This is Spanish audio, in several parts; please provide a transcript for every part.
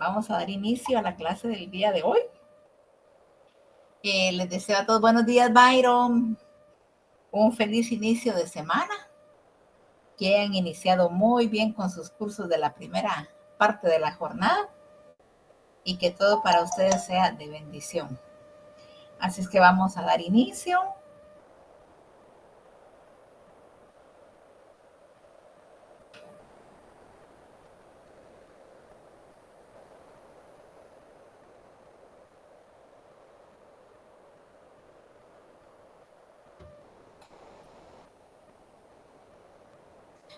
Vamos a dar inicio a la clase del día de hoy. Les deseo a todos buenos días, Byron. Un feliz inicio de semana. Que han iniciado muy bien con sus cursos de la primera parte de la jornada. Y que todo para ustedes sea de bendición. Así es que vamos a dar inicio.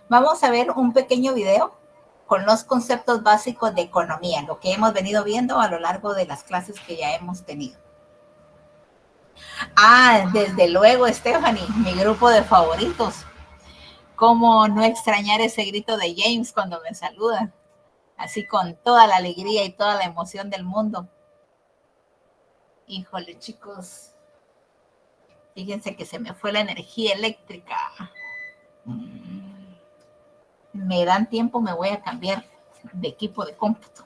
Vamos a ver un pequeño video con los conceptos básicos de economía, lo que hemos venido viendo a lo largo de las clases que ya hemos tenido. Desde luego, Stephanie, mi grupo de favoritos. ¿Cómo no extrañar ese grito de James cuando me saluda? Así con toda la alegría y toda la emoción del mundo. Híjole, chicos. Fíjense que se me fue la energía eléctrica. Me dan tiempo, me voy a cambiar de equipo de cómputo.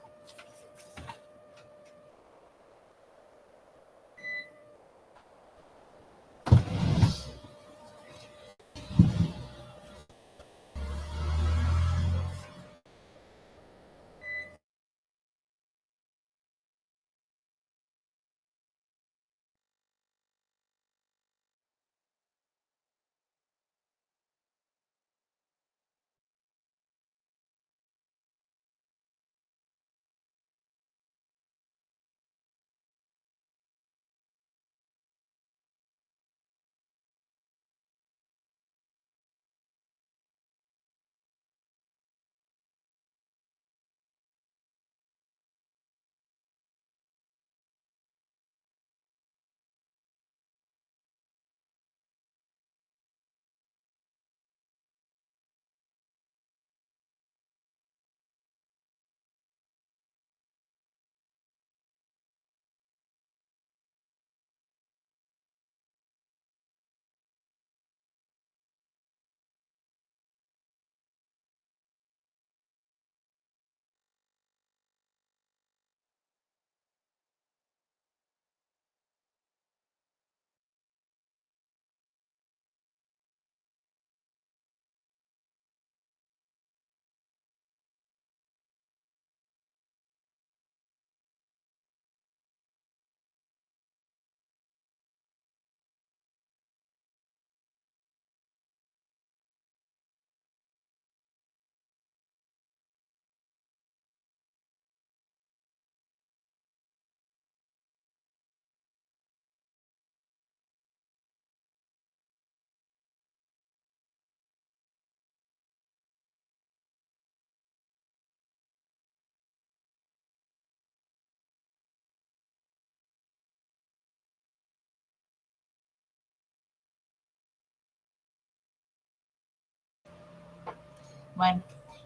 Bueno,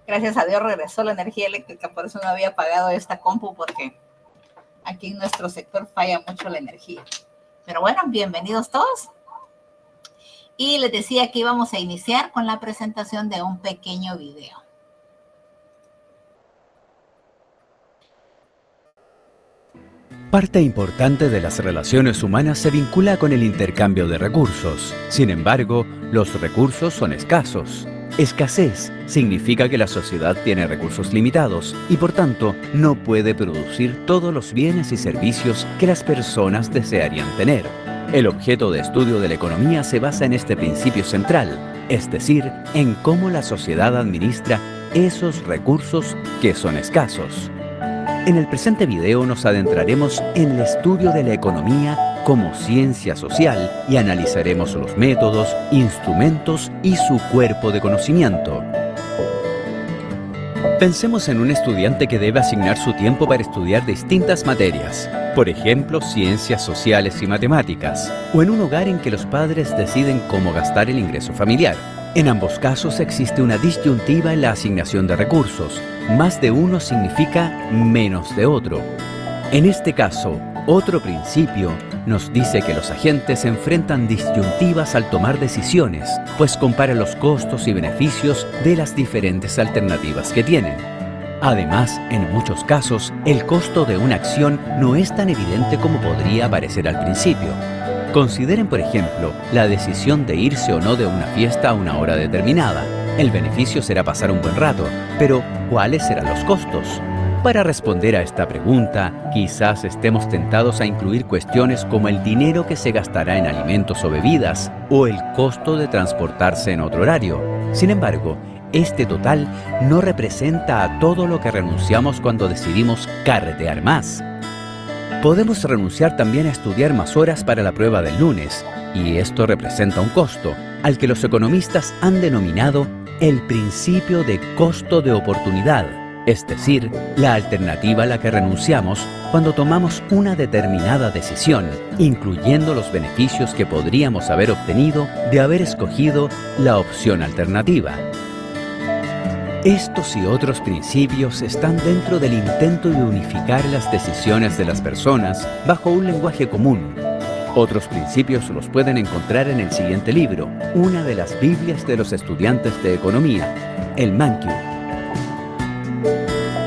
gracias a Dios regresó la energía eléctrica, por eso no había apagado esta compu, porque aquí en nuestro sector falla mucho la energía. Pero bueno, bienvenidos todos. Y les decía que íbamos a iniciar con la presentación de un pequeño video. Parte importante de las relaciones humanas se vincula con el intercambio de recursos. Sin embargo, los recursos son escasos. Escasez significa que la sociedad tiene recursos limitados y por tanto no puede producir todos los bienes y servicios que las personas desearían tener. El objeto de estudio de la economía se basa en este principio central, es decir, en cómo la sociedad administra esos recursos que son escasos. En el presente video nos adentraremos en el estudio de la economía como ciencia social y analizaremos los métodos, instrumentos y su cuerpo de conocimiento. Pensemos en un estudiante que debe asignar su tiempo para estudiar distintas materias, por ejemplo, ciencias sociales y matemáticas, o en un hogar en que los padres deciden cómo gastar el ingreso familiar. En ambos casos existe una disyuntiva en la asignación de recursos. Más de uno significa menos de otro. En este caso, otro principio nos dice que los agentes enfrentan disyuntivas al tomar decisiones, pues comparan los costos y beneficios de las diferentes alternativas que tienen. Además, en muchos casos, el costo de una acción no es tan evidente como podría parecer al principio. Consideren, por ejemplo, la decisión de irse o no de una fiesta a una hora determinada. El beneficio será pasar un buen rato, pero ¿cuáles serán los costos? Para responder a esta pregunta, quizás estemos tentados a incluir cuestiones como el dinero que se gastará en alimentos o bebidas, o el costo de transportarse en otro horario. Sin embargo, este total no representa a todo lo que renunciamos cuando decidimos carretear más. Podemos renunciar también a estudiar más horas para la prueba del lunes, y esto representa un costo, al que los economistas han denominado el principio de costo de oportunidad, es decir, la alternativa a la que renunciamos cuando tomamos una determinada decisión, incluyendo los beneficios que podríamos haber obtenido de haber escogido la opción alternativa. Estos y otros principios están dentro del intento de unificar las decisiones de las personas bajo un lenguaje común. Otros principios los pueden encontrar en el siguiente libro, una de las Biblias de los estudiantes de economía, el Mankiw.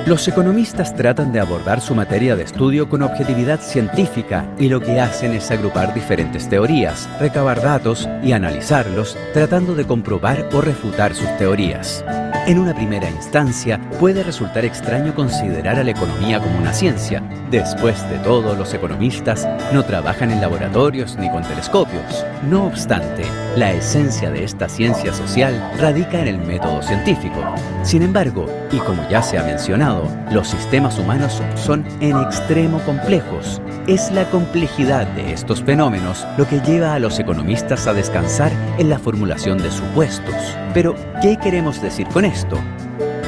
Los economistas tratan de abordar su materia de estudio con objetividad científica y lo que hacen es agrupar diferentes teorías, recabar datos y analizarlos, tratando de comprobar o refutar sus teorías. En una primera instancia, puede resultar extraño considerar a la economía como una ciencia. Después de todo, los economistas no trabajan en laboratorios ni con telescopios. No obstante, la esencia de esta ciencia social radica en el método científico. Sin embargo, y como ya se ha mencionado, los sistemas humanos son en extremo complejos. Es la complejidad de estos fenómenos lo que lleva a los economistas a descansar en la formulación de supuestos. Pero, ¿qué queremos decir con esto?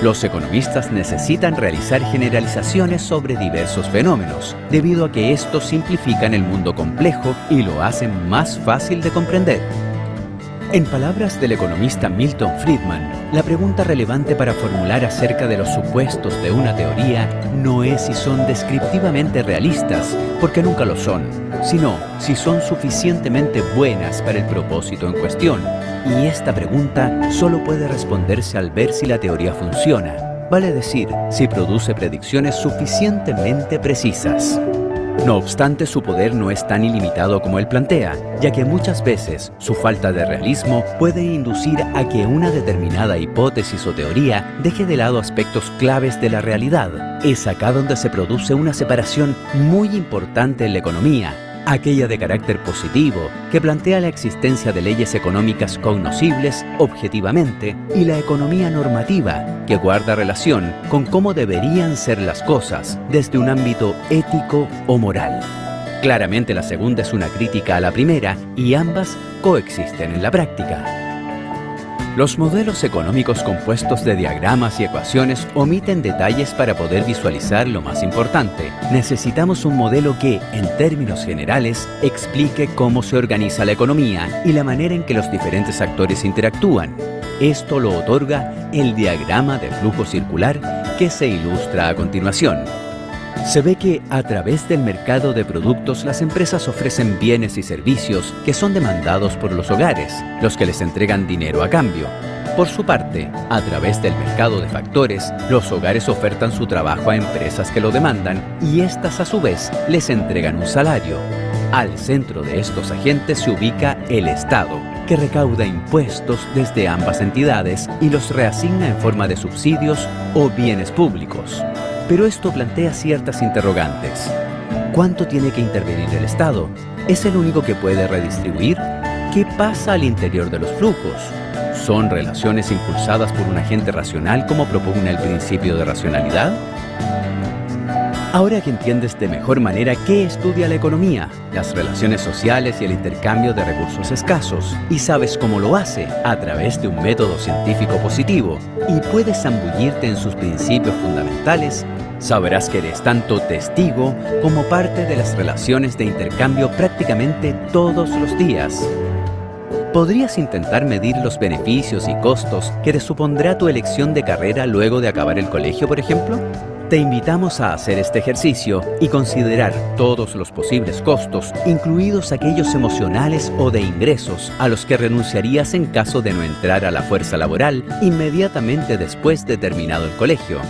Los economistas necesitan realizar generalizaciones sobre diversos fenómenos, debido a que estos simplifican el mundo complejo y lo hacen más fácil de comprender. En palabras del economista Milton Friedman, la pregunta relevante para formular acerca de los supuestos de una teoría no es si son descriptivamente realistas, porque nunca lo son, sino si son suficientemente buenas para el propósito en cuestión. Y esta pregunta solo puede responderse al ver si la teoría funciona, vale decir, si produce predicciones suficientemente precisas. No obstante, su poder no es tan ilimitado como él plantea, ya que muchas veces su falta de realismo puede inducir a que una determinada hipótesis o teoría deje de lado aspectos claves de la realidad. Es acá donde se produce una separación muy importante en la economía, aquella de carácter positivo, que plantea la existencia de leyes económicas cognoscibles objetivamente, y la economía normativa, que guarda relación con cómo deberían ser las cosas desde un ámbito ético o moral. Claramente la segunda es una crítica a la primera y ambas coexisten en la práctica. Los modelos económicos compuestos de diagramas y ecuaciones omiten detalles para poder visualizar lo más importante. Necesitamos un modelo que, en términos generales, explique cómo se organiza la economía y la manera en que los diferentes actores interactúan. Esto lo otorga el diagrama de flujo circular que se ilustra a continuación. Se ve que a través del mercado de productos las empresas ofrecen bienes y servicios que son demandados por los hogares, los que les entregan dinero a cambio. Por su parte, a través del mercado de factores, los hogares ofertan su trabajo a empresas que lo demandan y éstas a su vez les entregan un salario. Al centro de estos agentes se ubica el Estado, que recauda impuestos desde ambas entidades y los reasigna en forma de subsidios o bienes públicos. Pero esto plantea ciertas interrogantes. ¿Cuánto tiene que intervenir el Estado? ¿Es el único que puede redistribuir? ¿Qué pasa al interior de los flujos? ¿Son relaciones impulsadas por un agente racional como propugna el principio de racionalidad? Ahora que entiendes de mejor manera qué estudia la economía, las relaciones sociales y el intercambio de recursos escasos, y sabes cómo lo hace a través de un método científico positivo, y puedes zambullirte en sus principios fundamentales, sabrás que eres tanto testigo como parte de las relaciones de intercambio prácticamente todos los días. ¿Podrías intentar medir los beneficios y costos que te supondrá tu elección de carrera luego de acabar el colegio, por ejemplo? Te invitamos a hacer este ejercicio y considerar todos los posibles costos, incluidos aquellos emocionales o de ingresos, a los que renunciarías en caso de no entrar a la fuerza laboral inmediatamente después de terminado el colegio.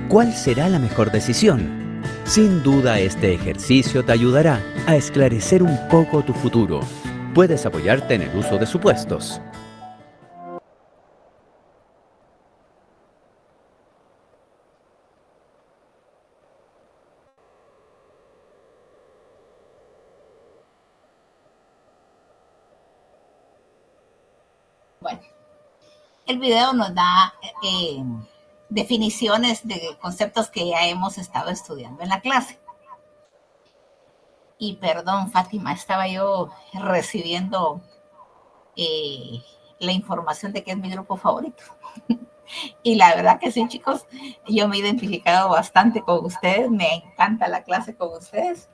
¿Cuál será la mejor decisión? Sin duda este ejercicio te ayudará a esclarecer un poco tu futuro. Puedes apoyarte en el uso de supuestos. Bueno, el video nos da definiciones de conceptos que ya hemos estado estudiando en la clase. Y perdón, Fátima, estaba yo recibiendo la información de que es mi grupo favorito. Y la verdad que sí, chicos, yo me he identificado bastante con ustedes, me encanta la clase con ustedes.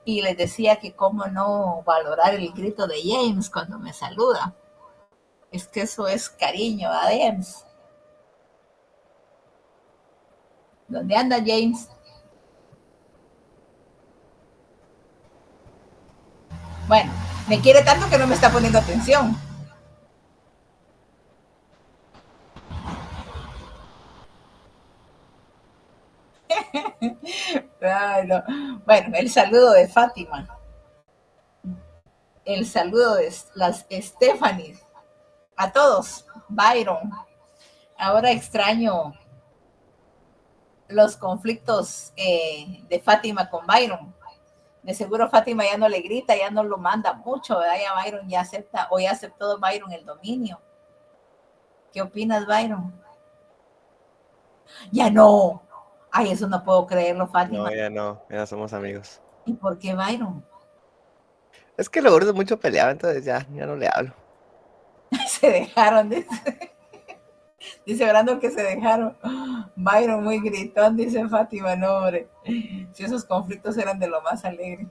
Y les decía que cómo no valorar el grito de James cuando me saluda. Es que eso es cariño a James. ¿Dónde anda James? Bueno, me quiere tanto que no me está poniendo atención. Ay, no. Bueno, el saludo de Fátima. El saludo de las Stephanie. A todos. Byron. Ahora extraño los conflictos de Fátima con Byron. De seguro Fátima ya no le grita, ya no lo manda mucho, ¿verdad? Ya Byron ya acepta, o ya aceptó Byron el dominio. ¿Qué opinas, Byron? Ya no. Ay, eso no puedo creerlo, Fátima. No, ya no somos amigos. ¿Y por qué Byron? Es que lo gordo mucho peleaba, entonces ya no le hablo. Se dejaron, dice Brando que se dejaron. Byron muy gritón, dice Fátima, no, hombre. Si esos conflictos eran de lo más alegre.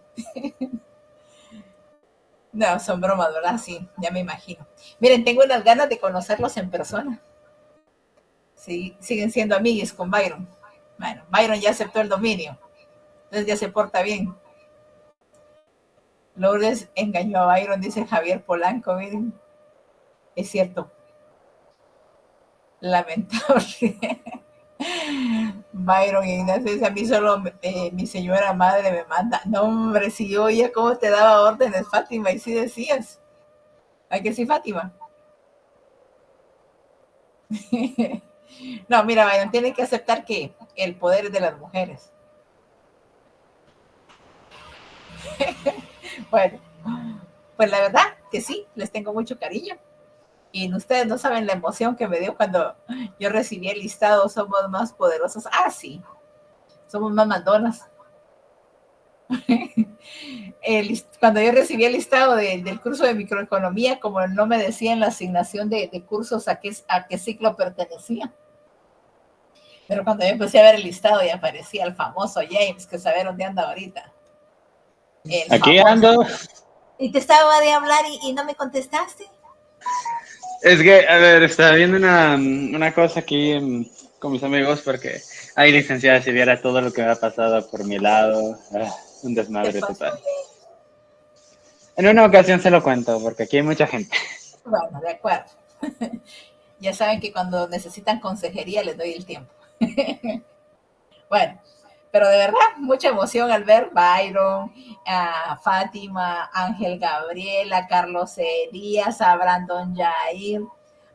No, son bromas, ¿verdad? Sí, ya me imagino. Miren, tengo unas ganas de conocerlos en persona. Sí, siguen siendo amiguis con Byron. Bueno, Byron ya aceptó el dominio. Entonces ya se porta bien. Lourdes engañó a Byron, dice Javier Polanco, miren. Es cierto. Lamentable. Byron y Ignacio dice, a mí solo mi señora madre me manda. No, hombre, si yo oía cómo te daba órdenes, Fátima, y sí decías. ¿Hay que sí, Fátima? No, mira, Byron, tienen que aceptar que el poder es de las mujeres. Bueno, pues la verdad que sí, les tengo mucho cariño. Y ustedes no saben la emoción que me dio cuando yo recibí el listado, somos más poderosos. Ah, sí, somos más mandonas. Cuando yo recibí el listado del curso de microeconomía, como no me decían la asignación de cursos a qué ciclo pertenecía. Pero cuando yo empecé a ver el listado ya aparecía el famoso James, que saber dónde anda ahorita. Aquí famoso. ando. Y te estaba de hablar y no me contestaste. Es que, a ver, estaba viendo una cosa aquí con mis amigos porque, ay, licenciada, si viera todo lo que me ha pasado por mi lado, un desmadre total. En una ocasión se lo cuento porque aquí hay mucha gente. Bueno, de acuerdo. Ya saben que cuando necesitan consejería les doy el tiempo. Bueno, pero de verdad, mucha emoción al ver Byron, a Fátima, Ángel Gabriel, a Carlos Elías, a Brandon Jair,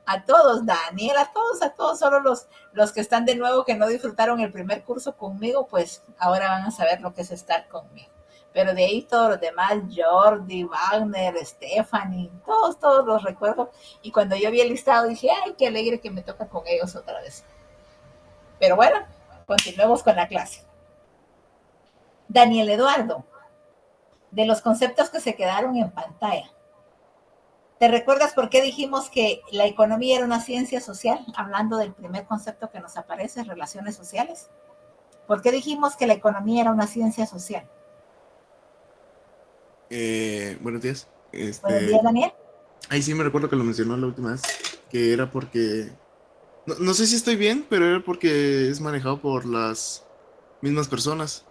a todos, Daniel, a todos, solo los que están de nuevo que no disfrutaron el primer curso conmigo, pues ahora van a saber lo que es estar conmigo. Pero de ahí todos los demás, Jordi, Wagner, Stephanie, todos los recuerdo. Y cuando yo vi el listado dije, ay, qué alegre que me toca con ellos otra vez. Pero bueno, continuemos con la clase. Daniel Eduardo, de los conceptos que se quedaron en pantalla. ¿Te recuerdas por qué dijimos que la economía era una ciencia social? Hablando del primer concepto que nos aparece, relaciones sociales. ¿Por qué dijimos que la economía era una ciencia social? Buenos días. Buenos días, Daniel. Ahí sí me recuerdo que lo mencionó la última vez, que era porque, no sé si estoy bien, pero era porque es manejado por las mismas personas.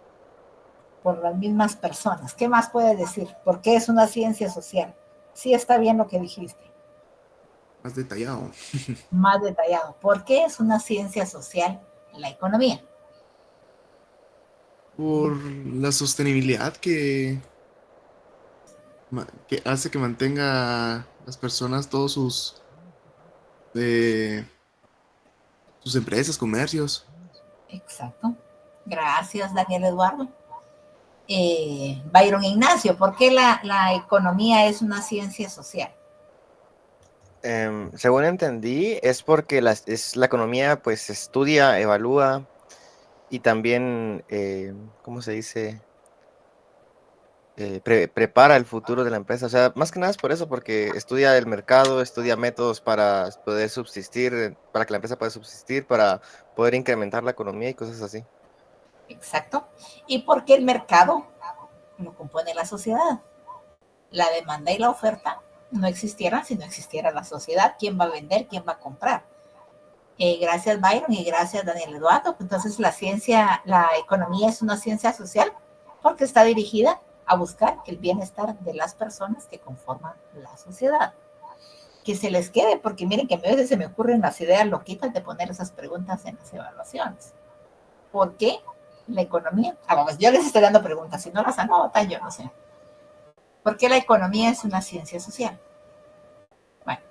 Por las mismas personas. ¿Qué más puedes decir? ¿Por qué es una ciencia social? Sí está bien lo que dijiste. Más detallado. Más detallado. ¿Por qué es una ciencia social la economía? por la sostenibilidad que hace que mantenga las personas todos eh, sus empresas, comercios. Exacto. Gracias, Daniel Eduardo. Byron Ignacio, ¿por qué la economía es una ciencia social? Según entendí, es porque la economía pues estudia, evalúa y también, ¿cómo se dice? Prepara el futuro de la empresa. O sea, más que nada es por eso, porque estudia el mercado, estudia métodos para poder subsistir, para que la empresa pueda subsistir, para poder incrementar la economía y cosas así. Exacto. ¿Y por qué el mercado lo compone la sociedad? La demanda y la oferta no existieran si no existiera la sociedad. ¿Quién va a vender? ¿Quién va a comprar? Gracias Byron y gracias Daniel Eduardo. Entonces la economía es una ciencia social porque está dirigida a buscar el bienestar de las personas que conforman la sociedad. Que se les quede, porque miren que a veces se me ocurren las ideas loquitas de poner esas preguntas en las evaluaciones. ¿Por qué la economía? Vamos, yo les estoy dando preguntas, si no las anotan, yo no sé. ¿Por qué la economía es una ciencia social? Bueno,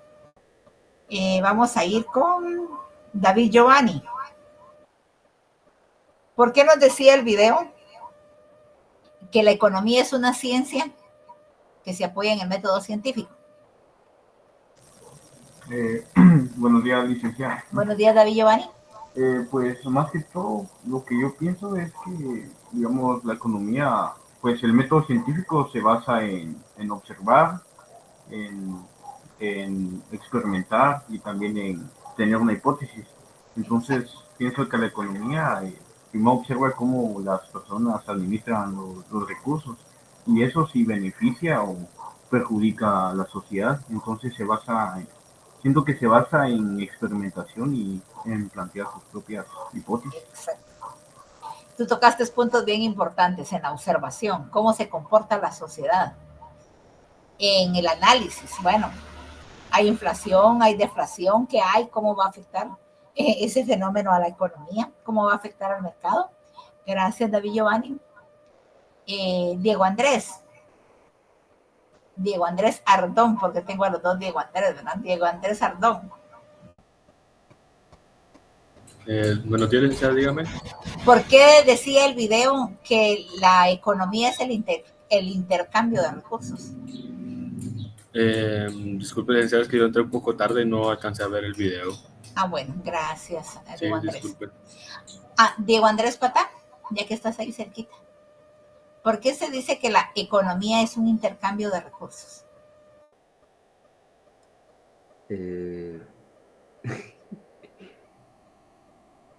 vamos a ir con David Giovanni. ¿Por qué nos decía el video que la economía es una ciencia que se apoya en el método científico? Buenos días, licenciada. Buenos días, David Giovanni. Pues más que todo, lo que yo pienso es que, digamos, la economía, pues el método científico se basa en observar, en, en experimentar y también en tener una hipótesis. Entonces, pienso que la economía primero observa cómo las personas administran los recursos y eso si beneficia o perjudica a la sociedad. Entonces, siento que se basa en experimentación y en plantear sus propias hipótesis. Exacto. Tú tocaste puntos bien importantes en la observación, cómo se comporta la sociedad. En el análisis, bueno, hay inflación, hay deflación, ¿qué hay? ¿Cómo va a afectar ese fenómeno a la economía? ¿Cómo va a afectar al mercado? Gracias, David Giovanni. Diego Andrés. Diego Andrés Ardón, porque tengo a los dos Diego Andrés, ¿verdad? Diego Andrés Ardón. Buenos días, licenciada, dígame. ¿Por qué decía el video que la economía es el intercambio de recursos? Disculpe, licenciada, es que yo entré un poco tarde y no alcancé a ver el video. Ah, bueno, gracias, Sí, Diego Andrés. disculpe. Diego Andrés Patá, ya que estás ahí cerquita. ¿Por qué se dice que la economía es un intercambio de recursos?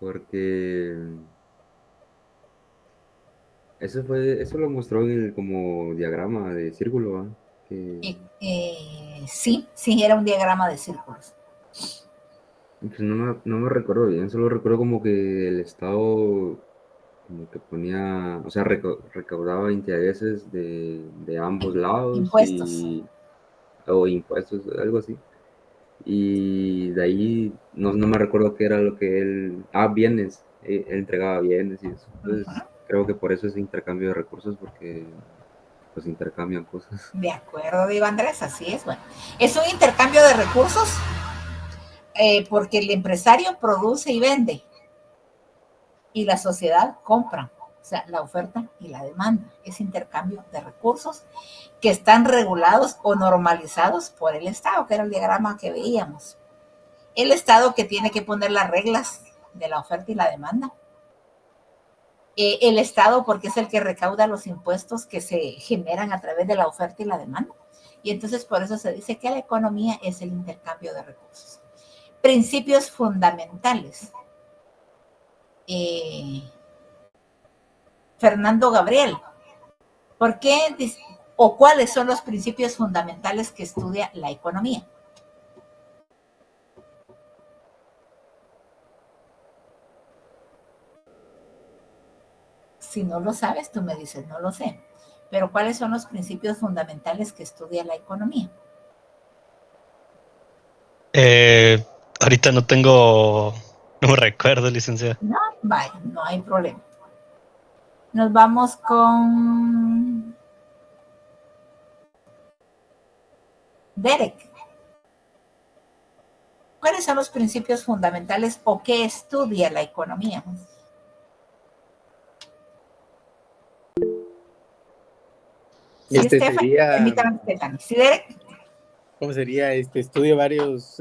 Porque eso lo mostró en el como diagrama de círculo, ¿va? Sí, era un diagrama de círculos. Pues no me recuerdo bien, solo recuerdo como que el Estado como que ponía, o sea, recaudaba intereses de ambos lados Impuestos. o impuestos, algo así. Y de ahí no me recuerdo qué era lo que bienes, él entregaba bienes y eso. Entonces creo que por eso es intercambio de recursos, porque pues intercambian cosas. De acuerdo, Diego Andrés, así es. Bueno, es un intercambio de recursos porque el empresario produce y vende y la sociedad compra, o sea, la oferta y la demanda. Es intercambio de recursos que están regulados o normalizados por el Estado, que era el diagrama que veíamos. El Estado que tiene que poner las reglas de la oferta y la demanda. El Estado porque es el que recauda los impuestos que se generan a través de la oferta y la demanda. Y entonces por eso se dice que la economía es el intercambio de recursos. Principios fundamentales. Fernando Gabriel, ¿por qué o cuáles son los principios fundamentales que estudia la economía? Si no lo sabes, tú me dices, no lo sé. Pero ¿cuáles son los principios fundamentales que estudia la economía? Ahorita no me recuerdo, licenciada. No, vaya, no hay problema. Nos vamos con Derek. ¿Cuáles son los principios fundamentales o qué estudia la economía? Sí, Stephanie, Sería, permítame, Stephanie. Sí, Derek. ¿cómo sería? Estudia varios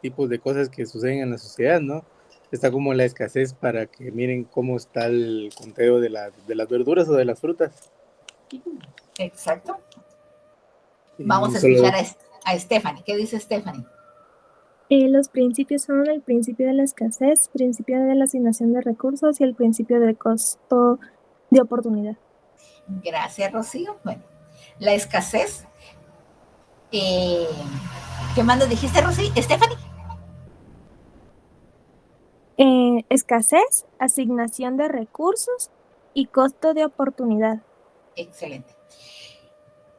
tipos de cosas que suceden en la sociedad, ¿no? Está como la escasez para que miren cómo está el conteo de las verduras o de las frutas. Exacto. Y Vamos a solo escuchar a Stephanie. ¿Qué dice Stephanie? Los principios son el principio de la escasez, principio de la asignación de recursos y el principio del costo de oportunidad. Gracias, Rocío. Bueno, la escasez. ¿Qué más nos dijiste, Rocío? Stephanie. Escasez, asignación de recursos y costo de oportunidad. Excelente.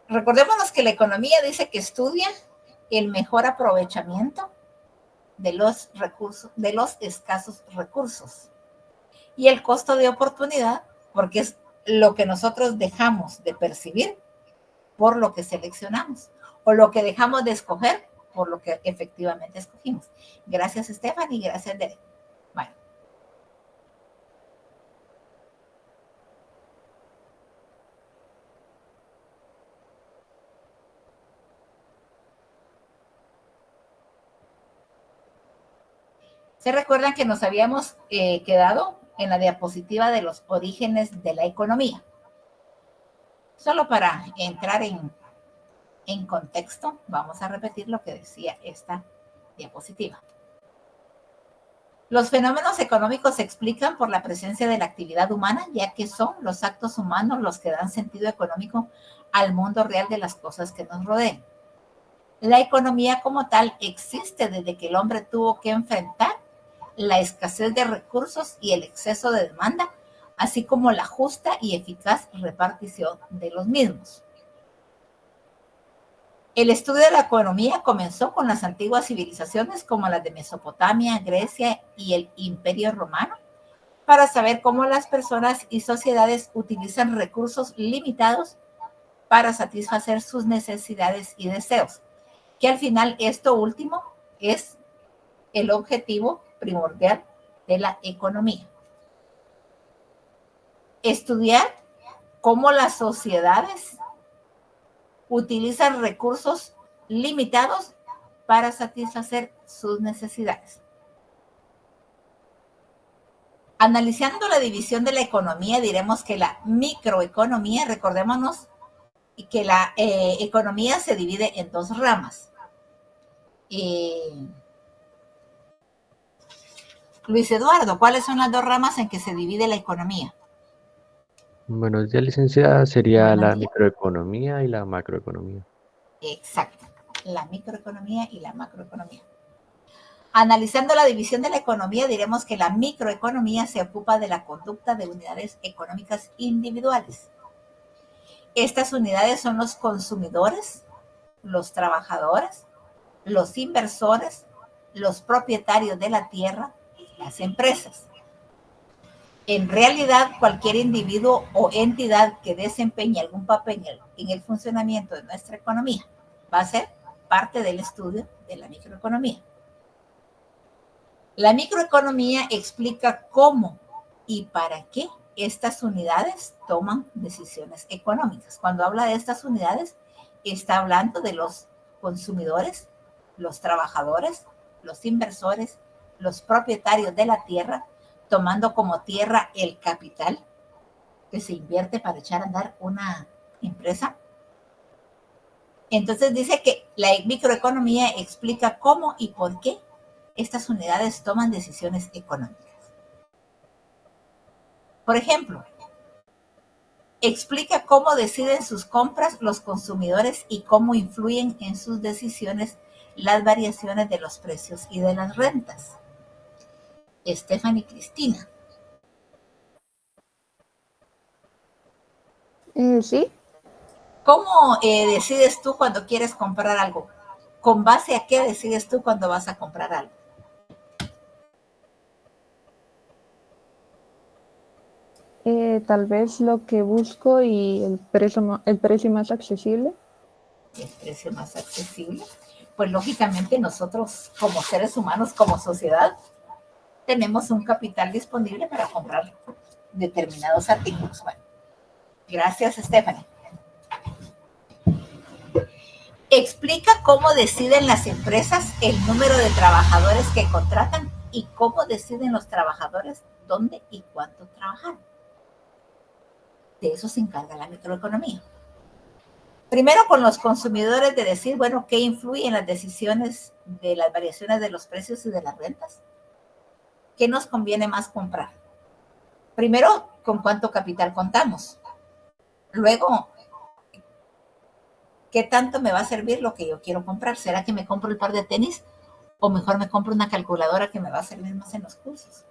Recordémonos que la economía dice que estudia el mejor aprovechamiento de los recursos, de los escasos recursos. Y el costo de oportunidad, porque es lo que nosotros dejamos de percibir por lo que seleccionamos, o lo que dejamos de escoger por lo que efectivamente escogimos. Gracias, Stephanie, gracias, Derek. Bueno. ¿Se recuerdan que nos habíamos quedado en la diapositiva de los orígenes de la economía? Solo para entrar en contexto, vamos a repetir lo que decía esta diapositiva. Los fenómenos económicos se explican por la presencia de la actividad humana, ya que son los actos humanos los que dan sentido económico al mundo real de las cosas que nos rodean. La economía como tal existe desde que el hombre tuvo que enfrentar la escasez de recursos y el exceso de demanda, así como la justa y eficaz repartición de los mismos. El estudio de la economía comenzó con las antiguas civilizaciones como las de Mesopotamia, Grecia y el Imperio Romano, para saber cómo las personas y sociedades utilizan recursos limitados para satisfacer sus necesidades y deseos, que al final esto último es el objetivo primordial de la economía. Estudiar cómo las sociedades utilizan recursos limitados para satisfacer sus necesidades. Analizando la división de la economía, diremos que la microeconomía, recordémonos que la economía se divide en dos ramas. Luis Eduardo, ¿cuáles son las dos ramas en que se divide la economía? Buenos días, licenciada. Sería la microeconomía y la macroeconomía. Exacto, la microeconomía y la macroeconomía. Analizando la división de la economía, diremos que la microeconomía se ocupa de la conducta de unidades económicas individuales. Estas unidades son los consumidores, los trabajadores, los inversores, los propietarios de la tierra, las empresas. En realidad, cualquier individuo o entidad que desempeñe algún papel en el funcionamiento de nuestra economía va a ser parte del estudio de la microeconomía. La microeconomía explica cómo y para qué estas unidades toman decisiones económicas. Cuando habla de estas unidades, está hablando de los consumidores, los trabajadores, los inversores, los propietarios de la tierra, tomando como tierra el capital que se invierte para echar a andar una empresa. Entonces dice que la microeconomía explica cómo y por qué estas unidades toman decisiones económicas. Por ejemplo, explica cómo deciden sus compras los consumidores y cómo influyen en sus decisiones las variaciones de los precios y de las rentas. Stephanie Cristina. Sí. ¿Cómo decides tú cuando quieres comprar algo? ¿Con base a qué decides tú cuando vas a comprar algo? Tal vez lo que busco y el precio más accesible. El precio más accesible. Pues lógicamente nosotros como seres humanos, como sociedad, tenemos un capital disponible para comprar determinados artículos. Bueno, gracias, Stephanie. Explica cómo deciden las empresas el número de trabajadores que contratan y cómo deciden los trabajadores dónde y cuánto trabajar. De eso se encarga la microeconomía. Primero con los consumidores de decir, bueno, ¿qué influye en las decisiones de las variaciones de los precios y de las rentas? ¿Qué nos conviene más comprar? Primero, ¿con cuánto capital contamos? Luego, ¿qué tanto me va a servir lo que yo quiero comprar? ¿Será que me compro el par de tenis o mejor me compro una calculadora que me va a servir más en los cursos?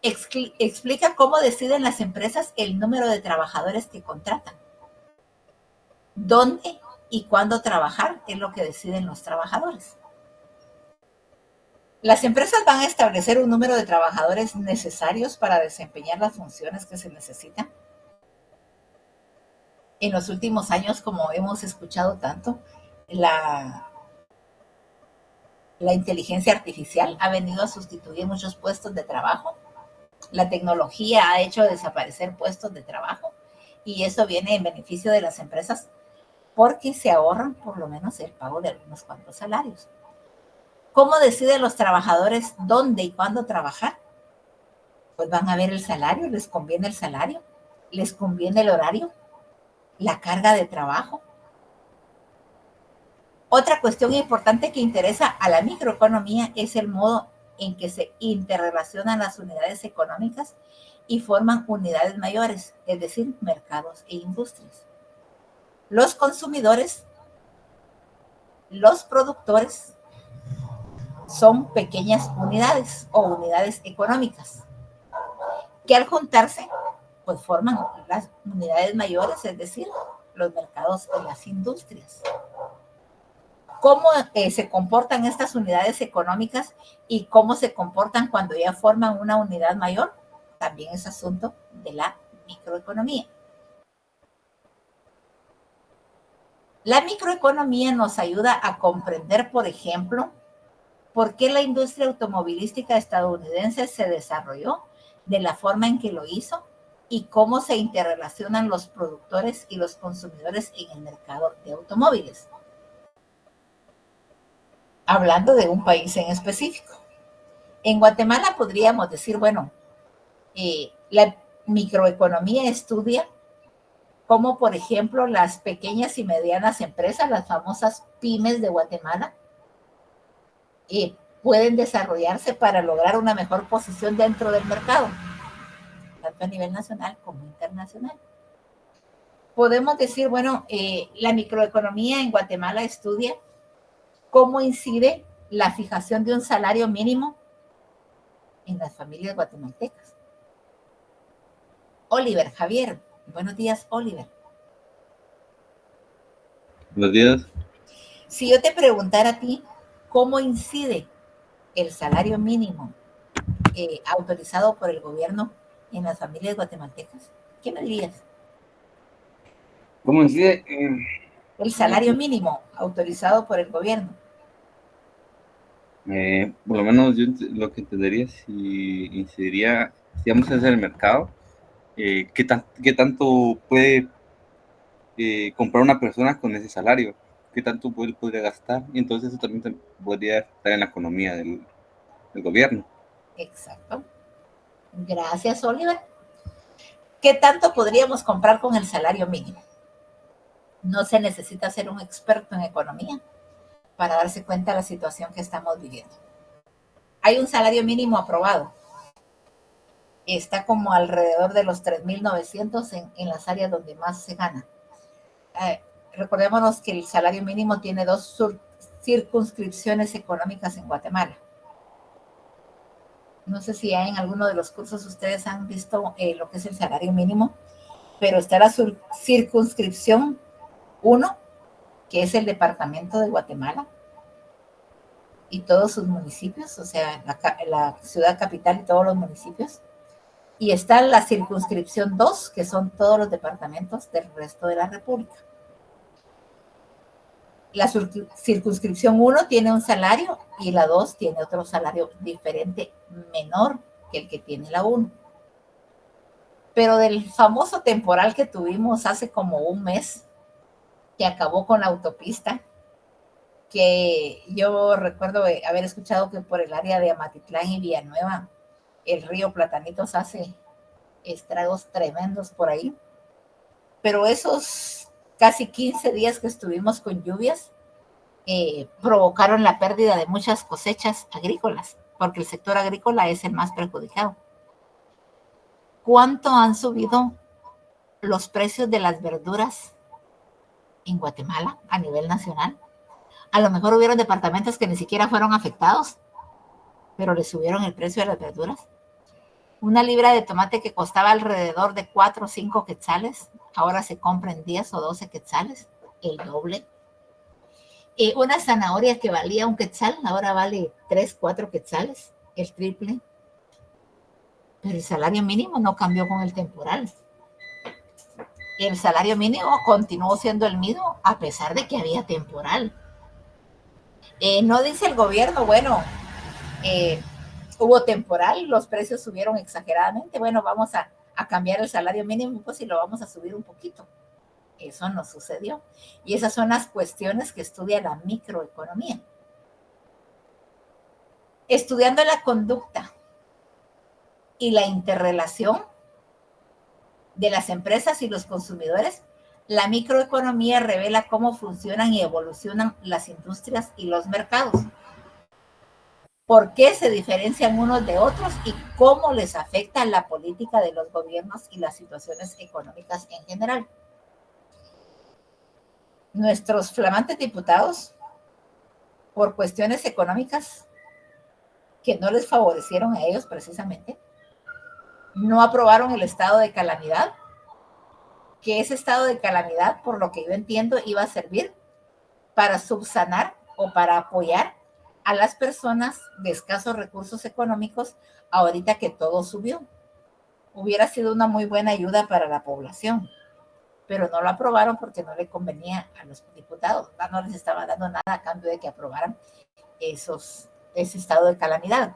Explica cómo deciden las empresas el número de trabajadores que contratan. ¿Dónde y cuándo trabajar es lo que deciden los trabajadores? Las empresas van a establecer un número de trabajadores necesarios para desempeñar las funciones que se necesitan. En los últimos años, como hemos escuchado tanto, la inteligencia artificial ha venido a sustituir muchos puestos de trabajo. La tecnología ha hecho desaparecer puestos de trabajo y eso viene en beneficio de las empresas porque se ahorran por lo menos el pago de algunos cuantos salarios. ¿Cómo deciden los trabajadores dónde y cuándo trabajar? Pues van a ver el salario, les conviene el salario, les conviene el horario, la carga de trabajo. Otra cuestión importante que interesa a la microeconomía es el modo en que se interrelacionan las unidades económicas y forman unidades mayores, es decir, mercados e industrias. Los consumidores, los productores, son pequeñas unidades o unidades económicas que al juntarse pues forman las unidades mayores, es decir, los mercados y las industrias. ¿Cómo se comportan estas unidades económicas y cómo se comportan cuando ya forman una unidad mayor? También es asunto de la microeconomía. La microeconomía nos ayuda a comprender, por ejemplo, por qué la industria automovilística estadounidense se desarrolló de la forma en que lo hizo y cómo se interrelacionan los productores y los consumidores en el mercado de automóviles. Hablando de un país en específico. En Guatemala podríamos decir, bueno, la microeconomía estudia cómo, por ejemplo, las pequeñas y medianas empresas, las famosas pymes de Guatemala, pueden desarrollarse para lograr una mejor posición dentro del mercado, tanto a nivel nacional como internacional. Podemos decir, bueno, la microeconomía en Guatemala estudia cómo incide la fijación de un salario mínimo en las familias guatemaltecas. Oliver, Javier, buenos días, Oliver. Buenos días. Si yo te preguntara a ti, ¿cómo incide el salario mínimo autorizado por el gobierno en las familias guatemaltecas? ¿Qué me dirías? ¿Cómo incide? El salario mínimo autorizado por el gobierno. Por lo menos yo lo que entendería si incidiría, digamos, es el mercado. ¿Qué tanto puede comprar una persona con ese salario? ¿Qué tanto podría gastar? Y entonces eso también podría estar en la economía del gobierno. Exacto. Gracias, Oliver. ¿Qué tanto podríamos comprar con el salario mínimo? No se necesita ser un experto en economía para darse cuenta de la situación que estamos viviendo. Hay un salario mínimo aprobado. Está como alrededor de los 3,900 en las áreas donde más se gana. Recordémonos que el salario mínimo tiene 2 circunscripciones económicas en Guatemala. No sé si en alguno de los cursos ustedes han visto lo que es el salario mínimo, pero está la circunscripción 1, que es el departamento de Guatemala y todos sus municipios, o sea, la ciudad capital y todos los municipios. Y está la circunscripción 2, que son todos los departamentos del resto de la República. La circunscripción 1 tiene un salario y la 2 tiene otro salario diferente, menor que el que tiene la 1. Pero del famoso temporal que tuvimos hace como un mes, que acabó con la autopista, que yo recuerdo haber escuchado que por el área de Amatitlán y Villanueva, el río Platanitos hace estragos tremendos por ahí. Pero esos casi 15 días que estuvimos con lluvias provocaron la pérdida de muchas cosechas agrícolas, porque el sector agrícola es el más perjudicado. ¿Cuánto han subido los precios de las verduras en Guatemala a nivel nacional? A lo mejor hubieron departamentos que ni siquiera fueron afectados, pero le subieron el precio de las verduras. Una libra de tomate que costaba alrededor de 4 o 5 quetzales, ahora se compra en 10 o 12 quetzales, el doble. Una zanahoria que valía 1 quetzal, ahora vale 3, 4 quetzales, el triple. Pero el salario mínimo no cambió con el temporal. El salario mínimo continuó siendo el mismo a pesar de que había temporal. No dice el gobierno, bueno, hubo temporal, los precios subieron exageradamente, bueno, vamos a cambiar el salario mínimo, pues, y lo vamos a subir un poquito. Eso no sucedió. Y esas son las cuestiones que estudia la microeconomía. Estudiando la conducta y la interrelación de las empresas y los consumidores, la microeconomía revela cómo funcionan y evolucionan las industrias y los mercados. ¿Por qué se diferencian unos de otros y cómo les afecta la política de los gobiernos y las situaciones económicas en general? Nuestros flamantes diputados, por cuestiones económicas que no les favorecieron a ellos precisamente, no aprobaron el estado de calamidad, que ese estado de calamidad, por lo que yo entiendo, iba a servir para subsanar o para apoyar a las personas de escasos recursos económicos ahorita que todo subió. Hubiera sido una muy buena ayuda para la población, pero no lo aprobaron porque no le convenía a los diputados, no les estaba dando nada a cambio de que aprobaran ese estado de calamidad.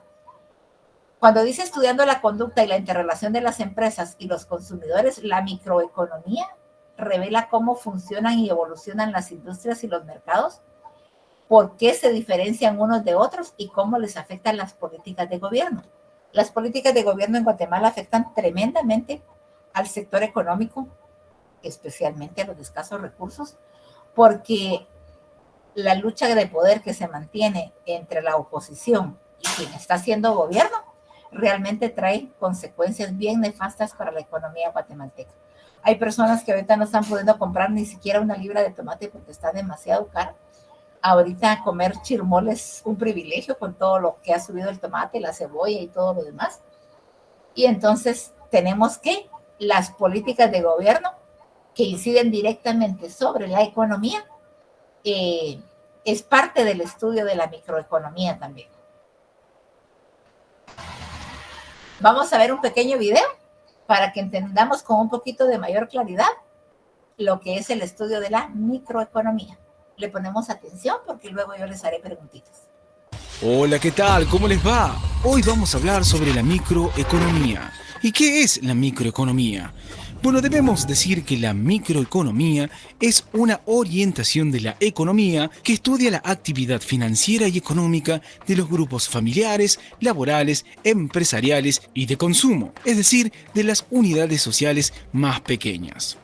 Cuando dice estudiando la conducta y la interrelación de las empresas y los consumidores, la microeconomía revela cómo funcionan y evolucionan las industrias y los mercados, por qué se diferencian unos de otros y cómo les afectan las políticas de gobierno. Las políticas de gobierno en Guatemala afectan tremendamente al sector económico, especialmente a los de escasos recursos, porque la lucha de poder que se mantiene entre la oposición y quien está haciendo gobierno realmente trae consecuencias bien nefastas para la economía guatemalteca. Hay personas que ahorita no están pudiendo comprar ni siquiera una libra de tomate porque está demasiado cara. Ahorita comer chirmol es un privilegio con todo lo que ha subido el tomate, la cebolla y todo lo demás. Y entonces tenemos que las políticas de gobierno que inciden directamente sobre la economía es parte del estudio de la microeconomía también. Vamos a ver un pequeño video para que entendamos con un poquito de mayor claridad lo que es el estudio de la microeconomía. Le ponemos atención porque luego yo les haré preguntitas. Hola, ¿qué tal? ¿Cómo les va? Hoy vamos a hablar sobre la microeconomía. ¿Y qué es la microeconomía? Bueno, debemos decir que la microeconomía es una orientación de la economía que estudia la actividad financiera y económica de los grupos familiares, laborales, empresariales y de consumo, es decir, de las unidades sociales más pequeñas.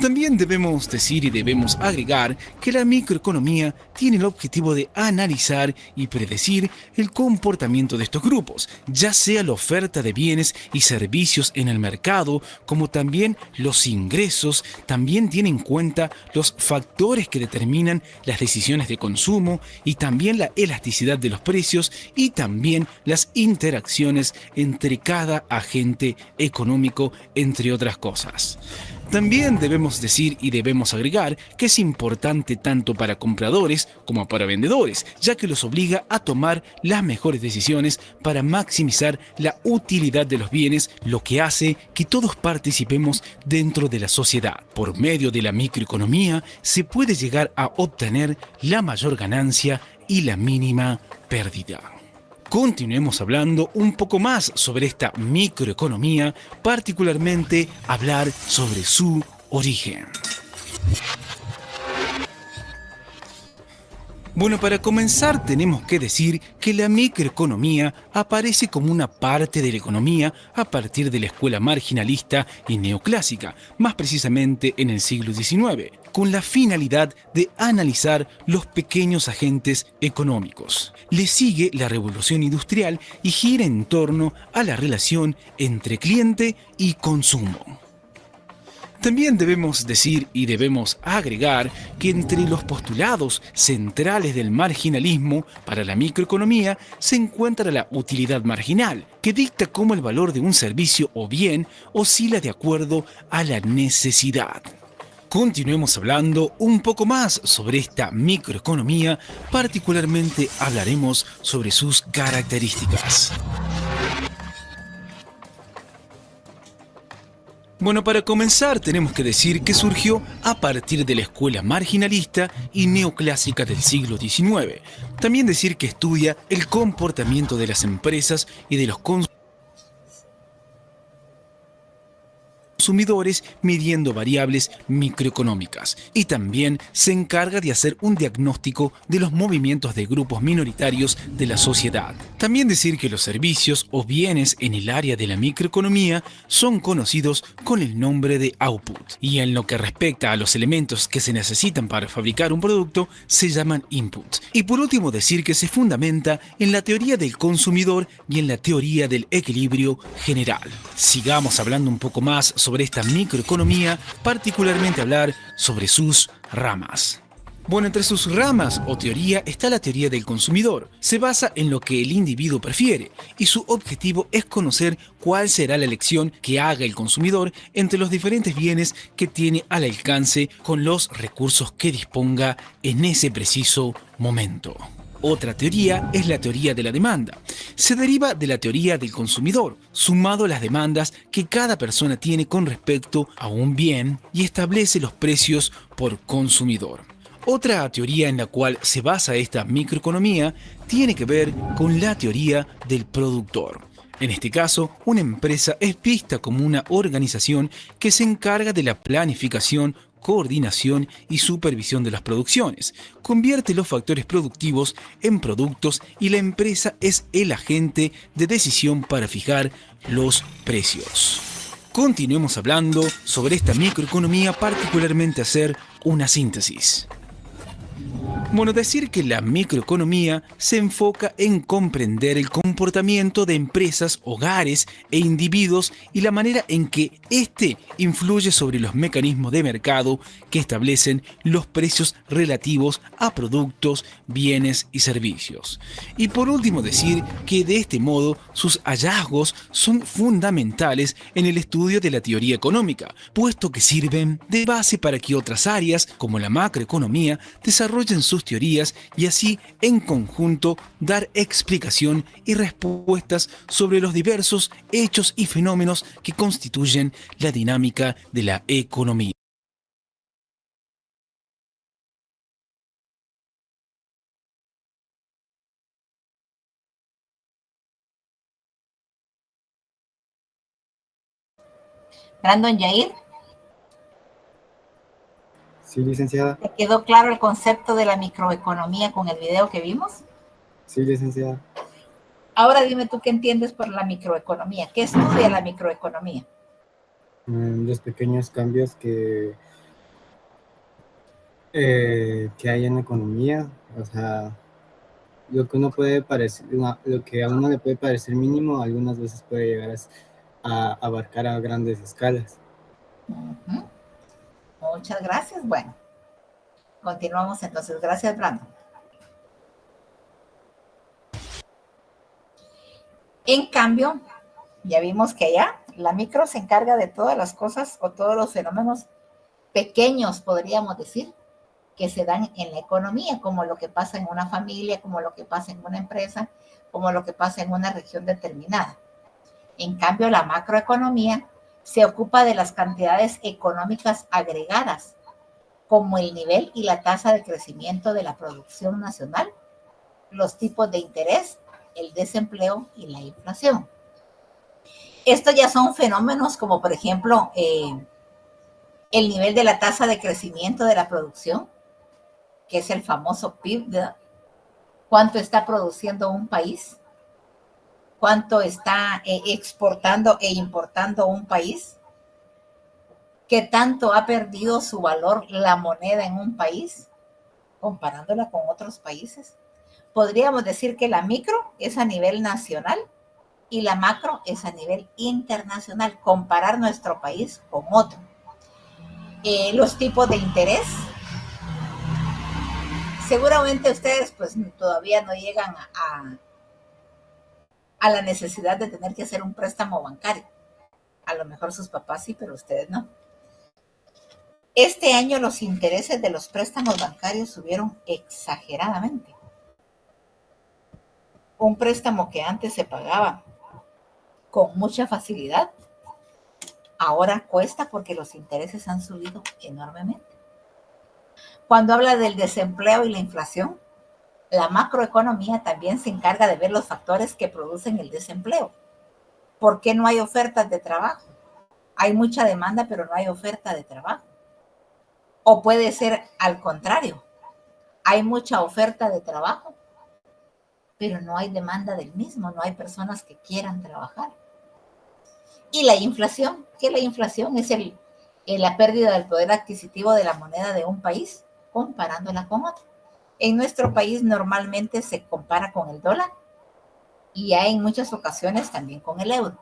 También debemos decir y debemos agregar que la microeconomía tiene el objetivo de analizar y predecir el comportamiento de estos grupos, ya sea la oferta de bienes y servicios en el mercado, como también los ingresos. También tiene en cuenta los factores que determinan las decisiones de consumo y también la elasticidad de los precios y también las interacciones entre cada agente económico, entre otras cosas. También debemos decir y debemos agregar que es importante tanto para compradores como para vendedores, ya que los obliga a tomar las mejores decisiones para maximizar la utilidad de los bienes, lo que hace que todos participemos dentro de la sociedad. Por medio de la microeconomía se puede llegar a obtener la mayor ganancia y la mínima pérdida. Continuemos hablando un poco más sobre esta microeconomía, particularmente hablar sobre su origen. Bueno, para comenzar tenemos que decir que la microeconomía aparece como una parte de la economía a partir de la escuela marginalista y neoclásica, más precisamente en el siglo XIX, con la finalidad de analizar los pequeños agentes económicos. Le sigue la revolución industrial y gira en torno a la relación entre cliente y consumo. También debemos decir y debemos agregar que entre los postulados centrales del marginalismo para la microeconomía se encuentra la utilidad marginal, que dicta cómo el valor de un servicio o bien oscila de acuerdo a la necesidad. Continuemos hablando un poco más sobre esta microeconomía, particularmente hablaremos sobre sus características. Bueno, para comenzar tenemos que decir que surgió a partir de la escuela marginalista y neoclásica del siglo XIX. También decir que estudia el comportamiento de las empresas y de los consumidores midiendo variables microeconómicas, y también se encarga de hacer un diagnóstico de los movimientos de grupos minoritarios de la sociedad. También decir que los servicios o bienes en el área de la microeconomía son conocidos con el nombre de output, y en lo que respecta a los elementos que se necesitan para fabricar un producto se llaman input. Y por último decir que se fundamenta en la teoría del consumidor y en la teoría del equilibrio general. Sigamos hablando un poco más sobre esta microeconomía, particularmente hablar sobre sus ramas. Bueno, entre sus ramas o teoría está la teoría del consumidor. Se basa en lo que el individuo prefiere y su objetivo es conocer cuál será la elección que haga el consumidor entre los diferentes bienes que tiene al alcance con los recursos que disponga en ese preciso momento. Otra teoría es la teoría de la demanda. Se deriva de la teoría del consumidor, sumado a las demandas que cada persona tiene con respecto a un bien y establece los precios por consumidor. Otra teoría en la cual se basa esta microeconomía tiene que ver con la teoría del productor. En este caso, una empresa es vista como una organización que se encarga de la planificación, coordinación y supervisión de las producciones. Convierte los factores productivos en productos y la empresa es el agente de decisión para fijar los precios. Continuemos hablando sobre esta microeconomía, particularmente hacer una síntesis. Bueno, decir que la microeconomía se enfoca en comprender el comportamiento de empresas, hogares e individuos y la manera en que éste influye sobre los mecanismos de mercado que establecen los precios relativos a productos, bienes y servicios. Y por último decir que de este modo sus hallazgos son fundamentales en el estudio de la teoría económica, puesto que sirven de base para que otras áreas, como la macroeconomía, desarrollen sus teorías y así en conjunto dar explicación y respuestas sobre los diversos hechos y fenómenos que constituyen la dinámica de la economía. Brandon Yair, Sí, licenciada. ¿te quedó claro el concepto de la microeconomía con el video que vimos? Sí, licenciada. Ahora dime tú qué entiendes por la microeconomía. ¿Qué estudia la microeconomía? Los pequeños cambios que hay en la economía, o sea, lo que uno puede parecer, lo que a uno le puede parecer mínimo, algunas veces puede llegar a abarcar a grandes escalas. Uh-huh. Muchas gracias. Bueno, continuamos entonces. Gracias, Brandon. En cambio, ya vimos que allá La micro se encarga de todas las cosas o todos los fenómenos pequeños, podríamos decir, que se dan en la economía, como lo que pasa en una familia, como lo que pasa en una empresa, como lo que pasa en una región determinada. En cambio, la macroeconomía se ocupa de las cantidades económicas agregadas, como el nivel y la tasa de crecimiento de la producción nacional, los tipos de interés, el desempleo y la inflación. Estos ya son fenómenos como, por ejemplo, el nivel de la tasa de crecimiento de la producción, que es el famoso PIB, ¿verdad? Cuánto está produciendo un país, cuánto está exportando e importando un país, qué tanto ha perdido su valor la moneda en un país, comparándola con otros países. Podríamos decir que la micro es a nivel nacional y la macro es a nivel internacional, comparar nuestro país con otro. Los tipos de interés. Seguramente ustedes pues todavía no llegan a la necesidad de tener que hacer un préstamo bancario. A lo mejor sus papás sí, pero ustedes no. Este año los intereses de los préstamos bancarios subieron exageradamente. Un préstamo que antes se pagaba con mucha facilidad, ahora cuesta porque los intereses han subido enormemente. Cuando habla del desempleo y la inflación, la macroeconomía también se encarga de ver los factores que producen el desempleo. ¿Por qué no hay ofertas de trabajo? Hay mucha demanda, pero no hay oferta de trabajo. O puede ser al contrario. Hay mucha oferta de trabajo, pero no hay demanda del mismo, no hay personas que quieran trabajar. Y la inflación, que la inflación es la pérdida del poder adquisitivo de la moneda de un país, comparándola con otro. En nuestro país normalmente se compara con el dólar y ya en muchas ocasiones también con el euro.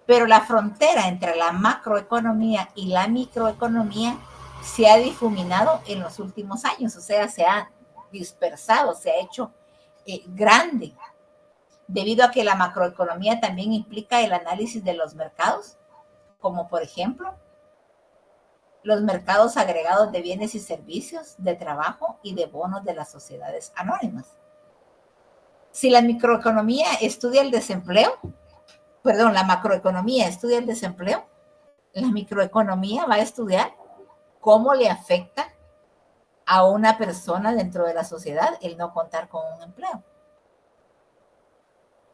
Pero la frontera entre la macroeconomía y la microeconomía se ha difuminado en los últimos años, o sea, se ha dispersado, se ha hecho grande, debido a que la macroeconomía también implica el análisis de los mercados, como por ejemplo, los mercados agregados de bienes y servicios, de trabajo y de bonos de las sociedades anónimas. Si la microeconomía estudia el desempleo, la macroeconomía estudia el desempleo, la microeconomía va a estudiar cómo le afecta a una persona dentro de la sociedad el no contar con un empleo.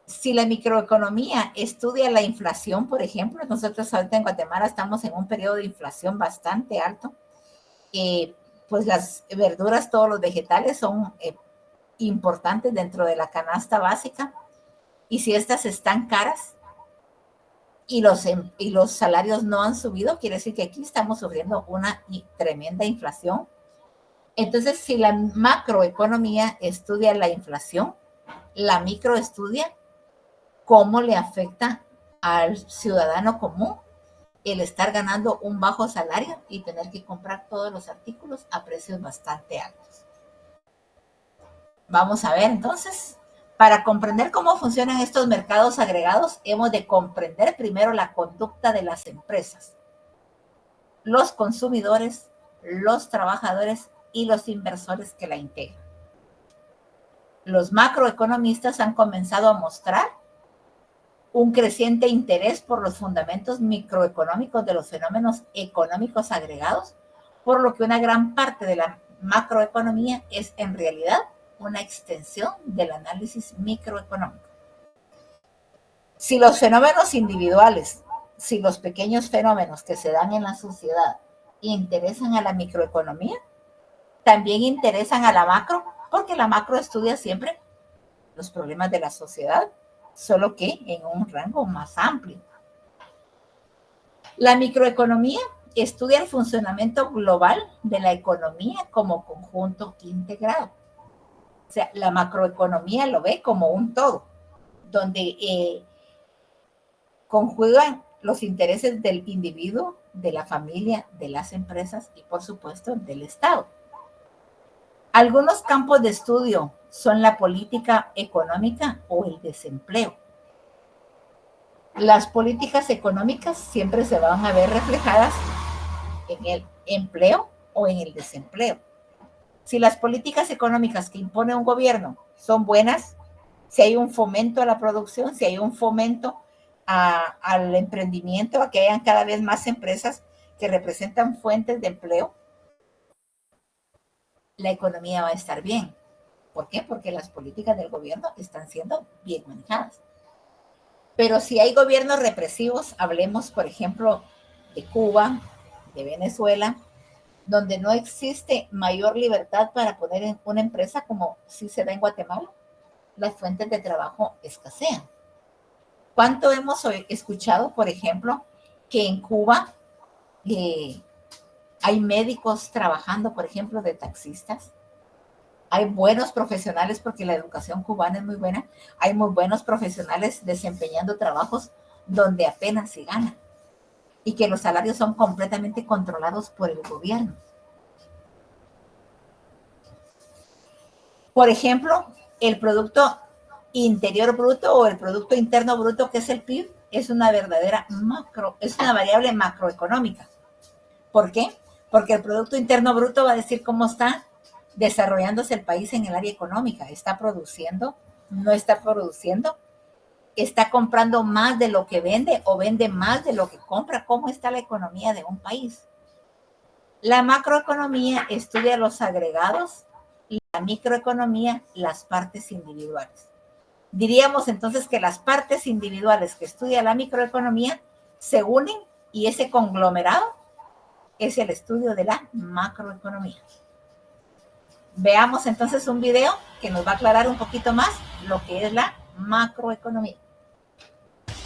Si la microeconomía estudia la inflación, por ejemplo, nosotros ahorita en Guatemala estamos en un periodo de inflación bastante alto, pues las verduras, todos los vegetales son importantes dentro de la canasta básica, y si estas están caras y los salarios no han subido, quiere decir que aquí estamos sufriendo una tremenda inflación. Entonces, si la macroeconomía estudia la inflación, la micro estudia cómo le afecta al ciudadano común el estar ganando un bajo salario y tener que comprar todos los artículos a precios bastante altos. Vamos a ver entonces, para comprender cómo funcionan estos mercados agregados, hemos de comprender primero la conducta de las empresas, los consumidores, los trabajadores y los inversores que la integran. Los macroeconomistas han comenzado a mostrar un creciente interés por los fundamentos microeconómicos de los fenómenos económicos agregados, por lo que una gran parte de la macroeconomía es en realidad una extensión del análisis microeconómico. Si los fenómenos individuales, si los pequeños fenómenos que se dan en la sociedad interesan a la microeconomía, también interesan a la macro, porque la macro estudia siempre los problemas de la sociedad, solo que en un rango más amplio. La microeconomía estudia el funcionamiento global de la economía como conjunto integrado. O sea, la macroeconomía lo ve como un todo, donde conjugan los intereses del individuo, de la familia, de las empresas y, por supuesto, del Estado. Algunos campos de estudio son la política económica o el desempleo. Las políticas económicas siempre se van a ver reflejadas en el empleo o en el desempleo. Si las políticas económicas que impone un gobierno son buenas, si hay un fomento a la producción, si hay un fomento al emprendimiento, a que hayan cada vez más empresas que representan fuentes de empleo, la economía va a estar bien. ¿Por qué? Porque las políticas del gobierno están siendo bien manejadas. Pero si hay gobiernos represivos, hablemos, por ejemplo, de Cuba, de Venezuela, donde no existe mayor libertad para poner en una empresa como sí se da en Guatemala, las fuentes de trabajo escasean. ¿Cuánto hemos escuchado, por ejemplo, que en Cuba hay médicos trabajando, por ejemplo, de taxistas? Hay buenos profesionales, porque la educación cubana es muy buena. Hay muy buenos profesionales desempeñando trabajos donde apenas se gana y que los salarios son completamente controlados por el gobierno. Por ejemplo, el Producto Interior Bruto o el Producto Interno Bruto, que es el PIB, es una variable macroeconómica. ¿Por qué? Porque el Producto Interno Bruto va a decir cómo está desarrollándose el país en el área económica. ¿Está produciendo? ¿No está produciendo? ¿Está comprando más de lo que vende o vende más de lo que compra? ¿Cómo está la economía de un país? La macroeconomía estudia los agregados y la microeconomía las partes individuales. Diríamos entonces que las partes individuales que estudia la microeconomía se unen y ese conglomerado es el estudio de la macroeconomía. Veamos entonces un video que nos va a aclarar un poquito más lo que es la macroeconomía.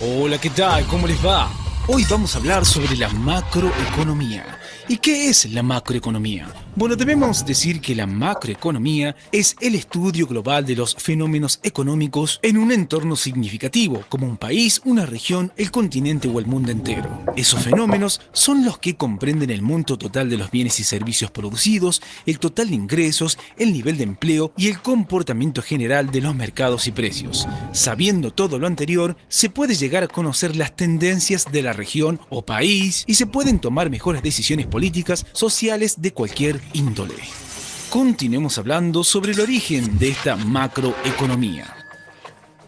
Hola, ¿qué tal? ¿Cómo les va? Hoy vamos a hablar sobre la macroeconomía. ¿Y qué es la macroeconomía? Bueno, debemos decir que la macroeconomía es el estudio global de los fenómenos económicos en un entorno significativo, como un país, una región, el continente o el mundo entero. Esos fenómenos son los que comprenden el monto total de los bienes y servicios producidos, el total de ingresos, el nivel de empleo y el comportamiento general de los mercados y precios. Sabiendo todo lo anterior, se puede llegar a conocer las tendencias de la región o país y se pueden tomar mejores decisiones políticas, sociales de cualquier índole. Continuemos hablando sobre el origen de esta macroeconomía.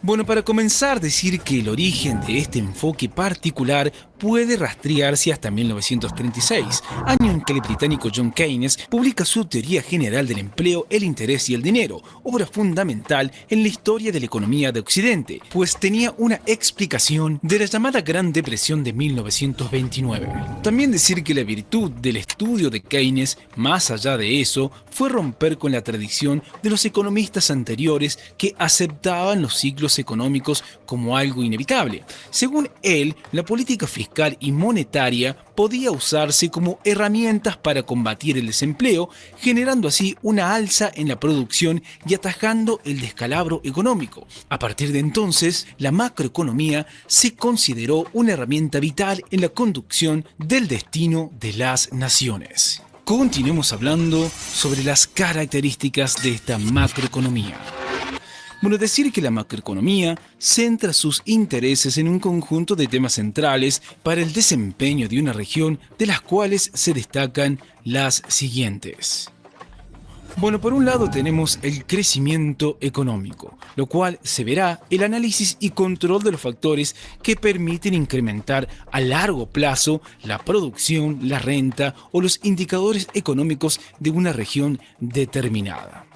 Bueno, para comenzar, decir que el origen de este enfoque particular puede rastrearse hasta 1936, año en que el británico John Keynes publica su Teoría General del Empleo, el Interés y el Dinero, obra fundamental en la historia de la economía de Occidente, pues tenía una explicación de la llamada Gran Depresión de 1929. También decir que la virtud del estudio de Keynes, más allá de eso, fue romper con la tradición de los economistas anteriores que aceptaban los ciclos económicos como algo inevitable. Según él, la política fiscal y monetaria podía usarse como herramientas para combatir el desempleo, generando así una alza en la producción y atajando el descalabro económico. A partir de entonces, la macroeconomía se consideró una herramienta vital en la conducción del destino de las naciones. Continuemos hablando sobre las características de esta macroeconomía. Bueno, decir que la macroeconomía centra sus intereses en un conjunto de temas centrales para el desempeño de una región, de las cuales se destacan las siguientes. Bueno, por un lado tenemos el crecimiento económico, lo cual se verá el análisis y control de los factores que permiten incrementar a largo plazo la producción, la renta o los indicadores económicos de una región determinada.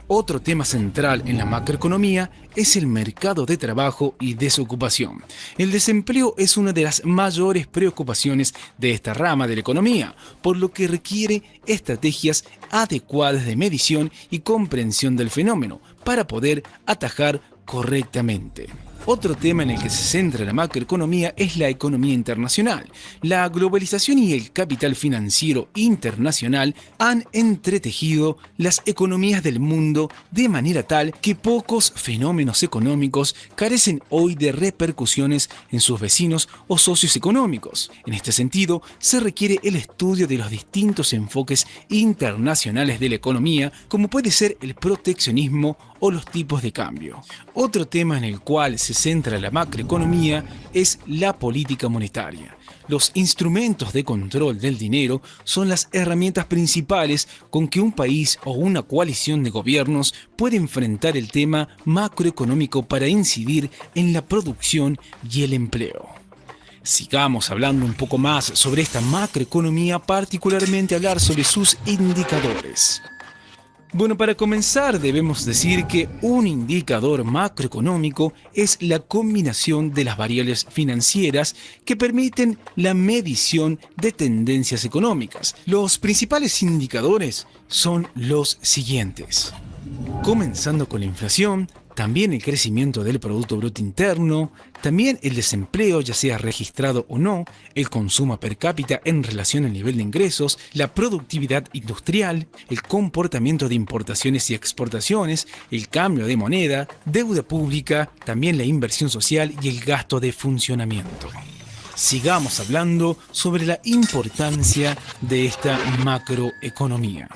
Otro tema central en la macroeconomía es el mercado de trabajo y desocupación. El desempleo es una de las mayores preocupaciones de esta rama de la economía, por lo que requiere estrategias adecuadas de medición y comprensión del fenómeno para poder atajar correctamente. Otro tema en el que se centra la macroeconomía es la economía internacional. La globalización y el capital financiero internacional han entretejido las economías del mundo de manera tal que pocos fenómenos económicos carecen hoy de repercusiones en sus vecinos o socios económicos. En este sentido, se requiere el estudio de los distintos enfoques internacionales de la economía, como puede ser el proteccionismo o los tipos de cambio. Otro tema en el cual se centra la macroeconomía es la política monetaria. Los instrumentos de control del dinero son las herramientas principales con que un país o una coalición de gobiernos puede enfrentar el tema macroeconómico para incidir en la producción y el empleo. Sigamos hablando un poco más sobre esta macroeconomía, particularmente hablar sobre sus indicadores. Bueno, para comenzar debemos decir que un indicador macroeconómico es la combinación de las variables financieras que permiten la medición de tendencias económicas. Los principales indicadores son los siguientes. Comenzando con la inflación, también el crecimiento del Producto Bruto Interno, también el desempleo, ya sea registrado o no, el consumo per cápita en relación al nivel de ingresos, la productividad industrial, el comportamiento de importaciones y exportaciones, el cambio de moneda, deuda pública, también la inversión social y el gasto de funcionamiento. Sigamos hablando sobre la importancia de esta macroeconomía.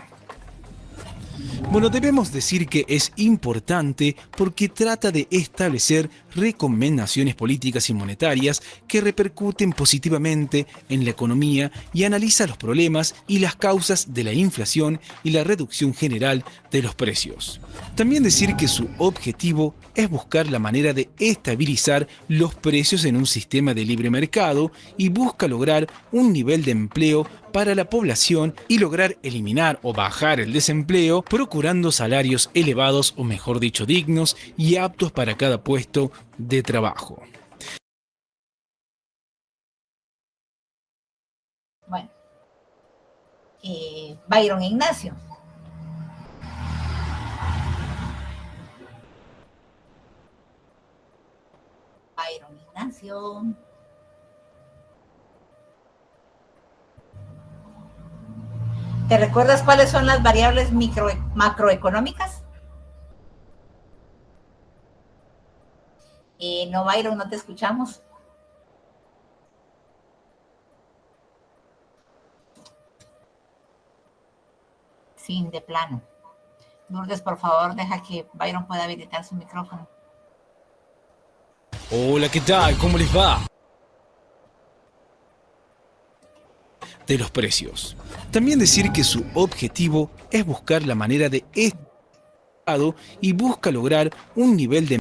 Bueno, debemos decir que es importante porque trata de establecer recomendaciones políticas y monetarias que repercuten positivamente en la economía y analiza los problemas y las causas de la inflación y la reducción general de los precios. También decir que su objetivo es buscar la manera de estabilizar los precios en un sistema de libre mercado y busca lograr un nivel de empleo para la población y lograr eliminar o bajar el desempleo, procurando salarios elevados o mejor dicho dignos y aptos para cada puesto de trabajo. Bueno, Byron Ignacio. Byron Ignacio. ¿Te recuerdas cuáles son las variables macroeconómicas? No, Byron, no te escuchamos. Sí, de plano. Lourdes, por favor, deja que Byron pueda habilitar su micrófono. Hola, ¿qué tal? ¿Cómo les va? De los precios. También decir que su objetivo es buscar la manera de estado y busca lograr un nivel de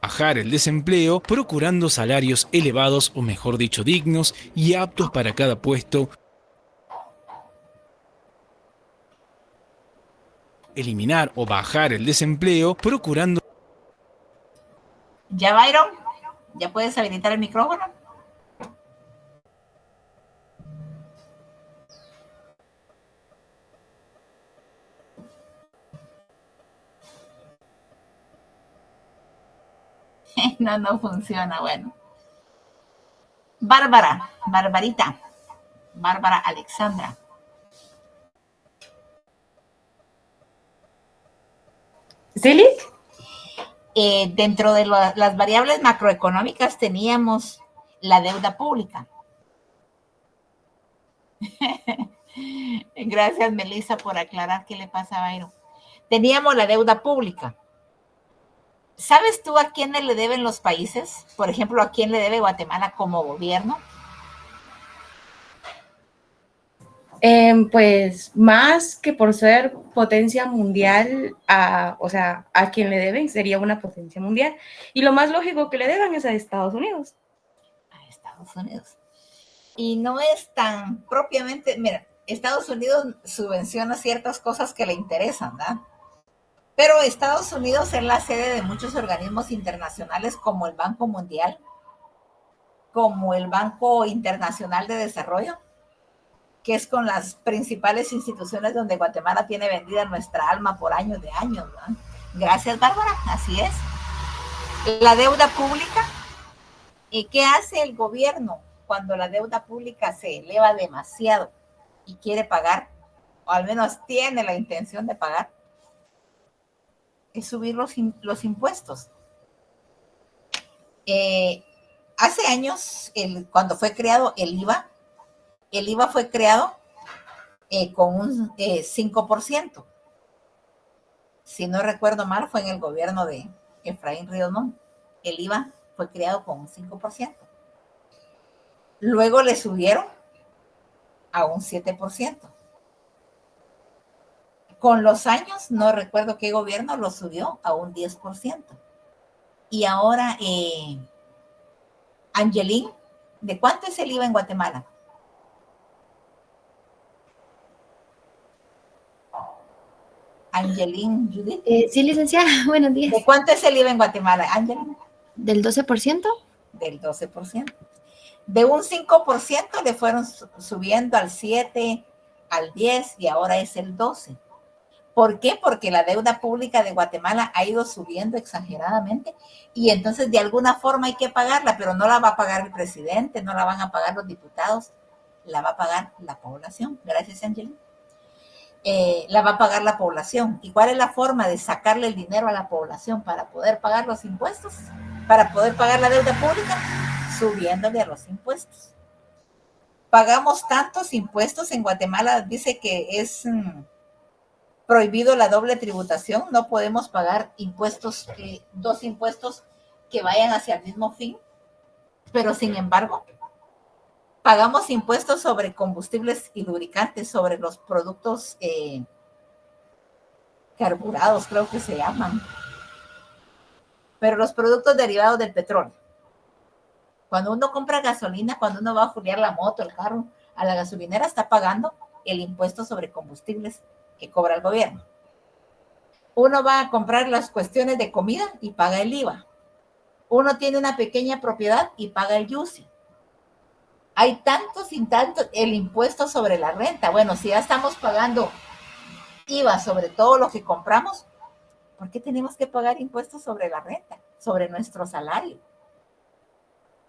bajar el desempleo, procurando salarios elevados o mejor dicho dignos y aptos para cada puesto. Eliminar o bajar el desempleo, procurando... ¿Ya, Byron? ¿Ya puedes habilitar el micrófono? No funciona, bueno. Barbarita, Bárbara Alexandra. ¿Silly? Dentro de las variables macroeconómicas teníamos la deuda pública. Gracias, Melissa, por aclarar qué le pasa a Byron. Teníamos la deuda pública. ¿Sabes tú a quién le deben los países? Por ejemplo, ¿a quién le debe Guatemala como gobierno? Pues más que por ser potencia mundial, o sea, a quien le deben sería una potencia mundial. Y lo más lógico que le deban es a Estados Unidos. A Estados Unidos. Y no es tan propiamente, mira, Estados Unidos subvenciona ciertas cosas que le interesan, ¿verdad? Pero Estados Unidos es la sede de muchos organismos internacionales como el Banco Mundial, como el Banco Internacional de Desarrollo, que es con las principales instituciones donde Guatemala tiene vendida nuestra alma por años de años, ¿verdad? Gracias, Bárbara, así es. La deuda pública, ¿y qué hace el gobierno cuando la deuda pública se eleva demasiado y quiere pagar, o al menos tiene la intención de pagar? Es subir los impuestos. Hace años, cuando fue creado el IVA fue creado con un 5%. si no recuerdo mal, fue en el gobierno de Efraín Ríos Montt. El IVA fue creado con un 5%. Luego le subieron a un 7%. Con los años, no recuerdo qué gobierno lo subió a un 10%. Y ahora, Angelín, ¿de cuánto es el IVA en Guatemala? Angelín, Judith. Sí, licenciada, buenos días. ¿De cuánto es el IVA en Guatemala, Angelín? ¿Del 12%? Del 12%. De un 5% le fueron subiendo al 7%, al 10% y ahora es el 12%. ¿Por qué? Porque la deuda pública de Guatemala ha ido subiendo exageradamente y entonces de alguna forma hay que pagarla, pero no la va a pagar el presidente, no la van a pagar los diputados, la va a pagar la población. Gracias, Angelina. La va a pagar la población. ¿Y cuál es la forma de sacarle el dinero a la población para poder pagar los impuestos? Para poder pagar la deuda pública, subiéndole a los impuestos. Pagamos tantos impuestos en Guatemala, dice que es prohibido la doble tributación, no podemos pagar impuestos, dos impuestos que vayan hacia el mismo fin, pero sin embargo, pagamos impuestos sobre combustibles y lubricantes, sobre los productos carburados, creo que se llaman, pero los productos derivados del petróleo. Cuando uno compra gasolina, cuando uno va a fulear la moto, el carro, a la gasolinera está pagando el impuesto sobre combustibles que cobra el gobierno. Uno va a comprar las cuestiones de comida y paga el IVA. Uno tiene una pequeña propiedad y paga el YUSI. Hay tantos y tantos, el impuesto sobre la renta. Bueno, si ya estamos pagando IVA sobre todo lo que compramos, ¿por qué tenemos que pagar impuestos sobre la renta, sobre nuestro salario?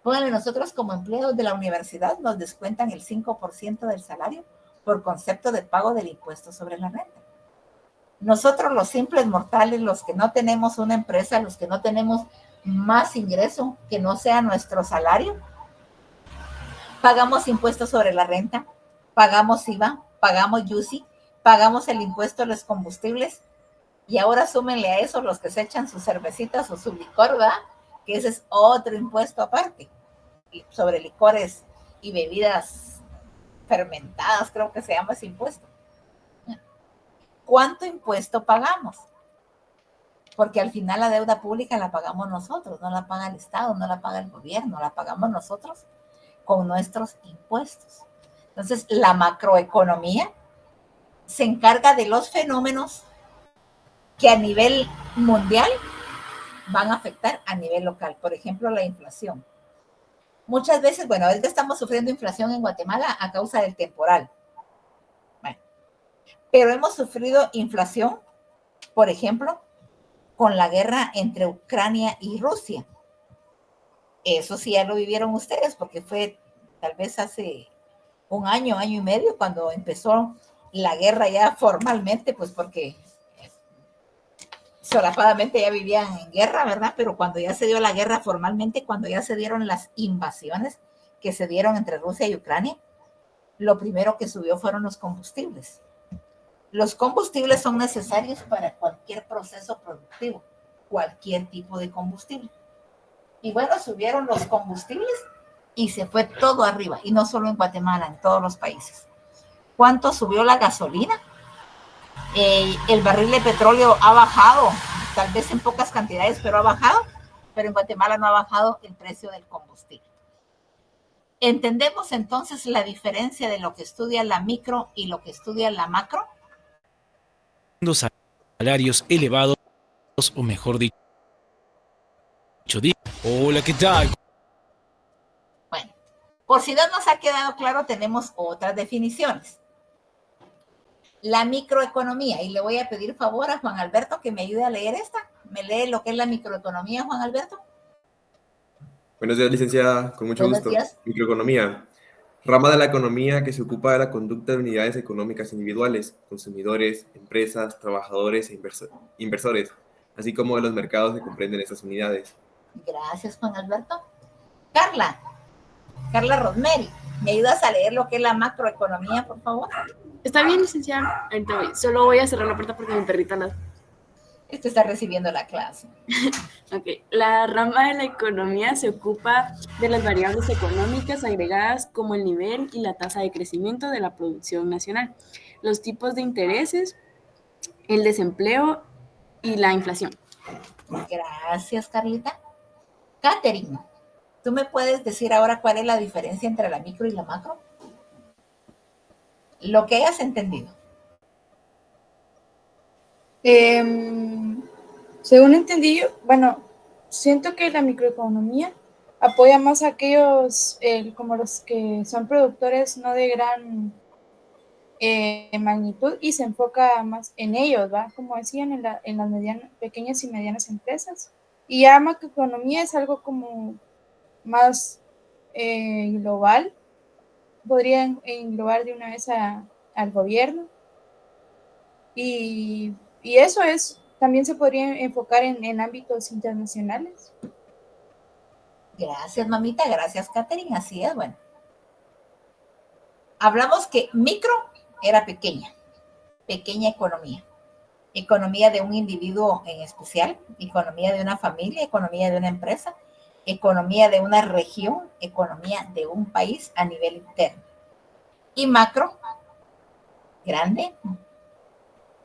Pónganle, nosotros como empleados de la universidad nos descuentan el 5% del salario por concepto de pago del impuesto sobre la renta. Nosotros los simples mortales, los que no tenemos una empresa, los que no tenemos más ingreso que no sea nuestro salario, pagamos impuestos sobre la renta, pagamos IVA, pagamos YUSI, pagamos el impuesto a los combustibles y ahora súmenle a eso los que se echan sus cervecitas o su licor, ¿verdad? Que ese es otro impuesto aparte, sobre licores y bebidas fermentadas, creo que se llama ese impuesto. ¿Cuánto impuesto pagamos? Porque al final la deuda pública la pagamos nosotros, no la paga el Estado, no la paga el gobierno, la pagamos nosotros con nuestros impuestos. Entonces, la macroeconomía se encarga de los fenómenos que a nivel mundial van a afectar a nivel local. Por ejemplo, la inflación. Muchas veces, bueno, ahorita estamos sufriendo inflación en Guatemala a causa del temporal. Bueno, pero hemos sufrido inflación, por ejemplo, con la guerra entre Ucrania y Rusia. Eso sí ya lo vivieron ustedes, porque fue tal vez hace un año, año y medio, cuando empezó la guerra ya formalmente, pues porque solapadamente ya vivían en guerra, ¿verdad? Pero cuando ya se dio la guerra formalmente, cuando ya se dieron las invasiones que se dieron entre Rusia y Ucrania, lo primero que subió fueron los combustibles. Los combustibles son necesarios para cualquier proceso productivo, cualquier tipo de combustible. Y bueno, subieron los combustibles y se fue todo arriba, y no solo en Guatemala, en todos los países. ¿Cuánto subió la gasolina? El barril de petróleo ha bajado, tal vez en pocas cantidades, pero ha bajado, pero en Guatemala no ha bajado el precio del combustible. ¿Entendemos entonces la diferencia de lo que estudia la micro y lo que estudia la macro? Salarios elevados, o mejor dicho, hola, ¿qué tal? Bueno, por si no nos ha quedado claro, tenemos otras definiciones. La microeconomía, y le voy a pedir favor a Juan Alberto que me ayude a leer esta. ¿Me lee lo que es la microeconomía, Juan Alberto? Buenos días, licenciada, con mucho Buenos gusto. días. Microeconomía, rama de la economía que se ocupa de la conducta de unidades económicas individuales, consumidores, empresas, trabajadores e inversores, así como de los mercados que comprenden estas unidades. Gracias, Juan Alberto. Carla Rosemary, ¿me ayudas a leer lo que es la macroeconomía, por favor? Está bien, licenciada. Ahorita voy. Solo voy a cerrar la puerta porque mi perrita nada. Este está recibiendo la clase. Ok, la rama de la economía se ocupa de las variables económicas agregadas como el nivel y la tasa de crecimiento de la producción nacional, los tipos de intereses, el desempleo y la inflación. Gracias, Carlita. Catherine, ¿tú me puedes decir ahora cuál es la diferencia entre la micro y la macro? Lo que hayas entendido. Según entendí, bueno, siento que la microeconomía apoya más a aquellos como los que son productores no de gran magnitud y se enfoca más en ellos, ¿va? Como decían, en las pequeñas y medianas empresas. Y ya macroeconomía es algo como más global, podría englobar de una vez al gobierno. Y eso también se podría enfocar en ámbitos internacionales. Gracias, mamita. Gracias, Catherine. Así es, bueno. Hablamos que micro era pequeña economía. Economía de un individuo en especial, economía de una familia, economía de una empresa, economía de una región, economía de un país a nivel interno. Y macro, grande,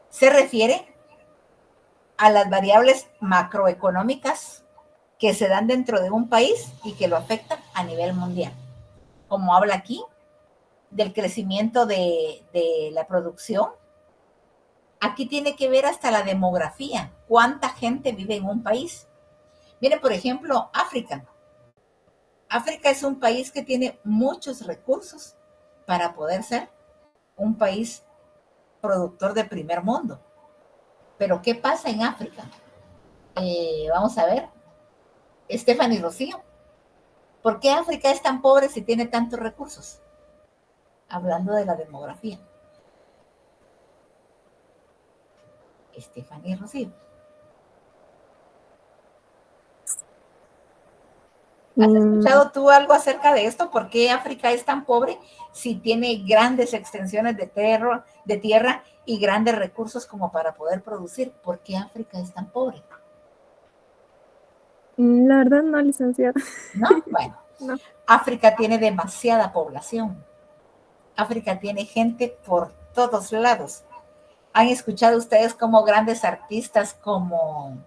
se refiere a las variables macroeconómicas que se dan dentro de un país y que lo afectan a nivel mundial. Como habla aquí, del crecimiento de la producción. Aquí tiene que ver hasta la demografía, cuánta gente vive en un país. Miren, por ejemplo, África. África es un país que tiene muchos recursos para poder ser un país productor de primer mundo. Pero ¿qué pasa en África? Vamos a ver. Stephanie Rocío. ¿Por qué África es tan pobre si tiene tantos recursos? Hablando de la demografía. Stephanie Rocío. ¿Has escuchado tú algo acerca de esto? ¿Por qué África es tan pobre si tiene grandes extensiones de tierra y grandes recursos como para poder producir? ¿Por qué África es tan pobre? La verdad no, licenciada. ¿No? Bueno, No. África tiene demasiada población. África tiene gente por todos lados. ¿Han escuchado ustedes cómo grandes artistas como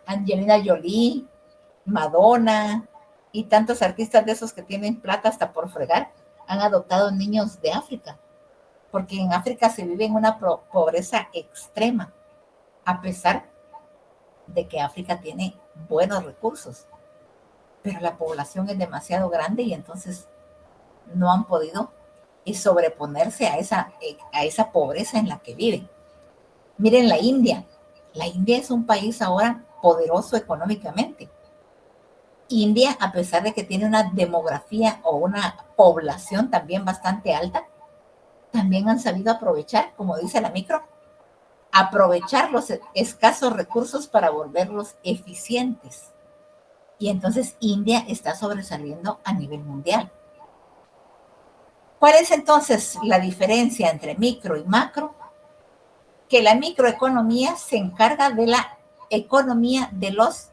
Angelina Jolie, Madonna y tantos artistas de esos que tienen plata hasta por fregar han adoptado niños de África? Porque en África se vive en una pobreza extrema, a pesar de que África tiene buenos recursos. Pero la población es demasiado grande y entonces no han podido sobreponerse a esa pobreza en la que viven. Miren la India. La India es un país ahora poderoso económicamente. India, a pesar de que tiene una demografía o una población también bastante alta, también han sabido aprovechar, como dice la micro, aprovechar los escasos recursos para volverlos eficientes. Y entonces India está sobresaliendo a nivel mundial. ¿Cuál es entonces la diferencia entre micro y macro? Que la microeconomía se encarga de la economía de los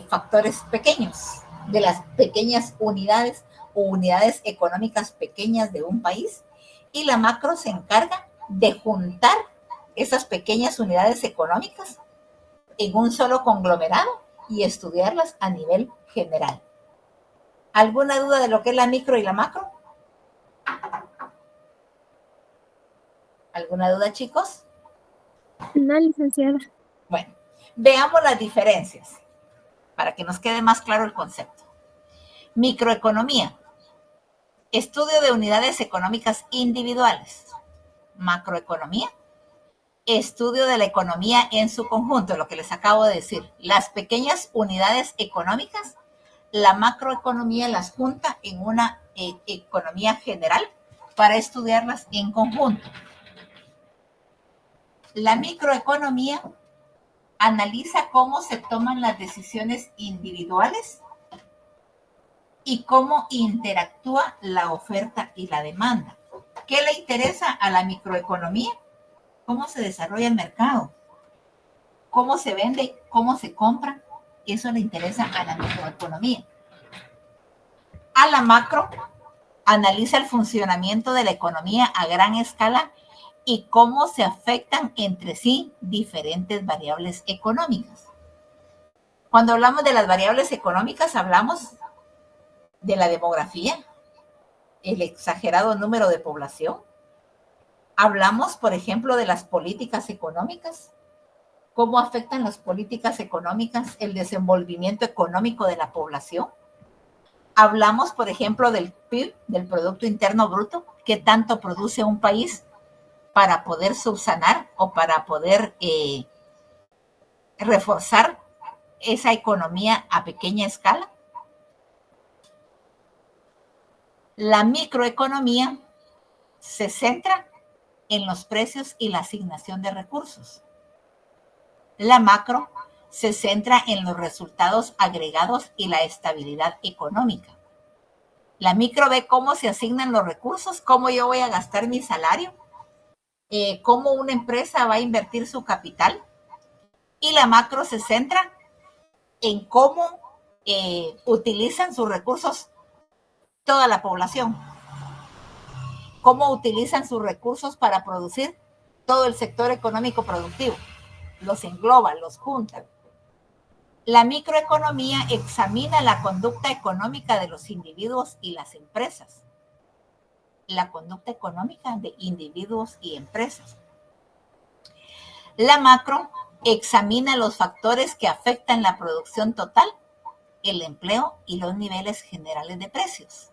factores pequeños, de las pequeñas unidades o unidades económicas pequeñas de un país, y la macro se encarga de juntar esas pequeñas unidades económicas en un solo conglomerado y estudiarlas a nivel general. ¿Alguna duda de lo que es la micro y la macro? ¿Alguna duda, chicos? No, licenciada. Bueno, veamos las diferencias para que nos quede más claro el concepto. Microeconomía, estudio de unidades económicas individuales. Macroeconomía, estudio de la economía en su conjunto, lo que les acabo de decir. Las pequeñas unidades económicas, la macroeconomía las junta en una economía general para estudiarlas en conjunto. La microeconomía analiza cómo se toman las decisiones individuales y cómo interactúa la oferta y la demanda. ¿Qué le interesa a la microeconomía? cómo se desarrolla el mercado, cómo se vende, cómo se compra. Eso le interesa a la microeconomía. A la macro, analiza el funcionamiento de la economía a gran escala y cómo se afectan entre sí diferentes variables económicas. Cuando hablamos de las variables económicas, hablamos de la demografía, el exagerado número de población. Hablamos, por ejemplo, de las políticas económicas, cómo afectan las políticas económicas el desenvolvimiento económico de la población. Hablamos, por ejemplo, del PIB, del Producto Interno Bruto, qué tanto produce un país para poder subsanar o para poder reforzar esa economía a pequeña escala. La microeconomía se centra en los precios y la asignación de recursos. La macro se centra en los resultados agregados y la estabilidad económica. La micro ve cómo se asignan los recursos, cómo yo voy a gastar mi salario, cómo una empresa va a invertir su capital. Y la macro se centra en cómo utilizan sus recursos toda la población, cómo utilizan sus recursos para producir todo el sector económico productivo. Los engloba, los junta. La microeconomía examina la conducta económica de los individuos y las empresas. La conducta económica de individuos y empresas. La macro examina los factores que afectan la producción total, el empleo y los niveles generales de precios.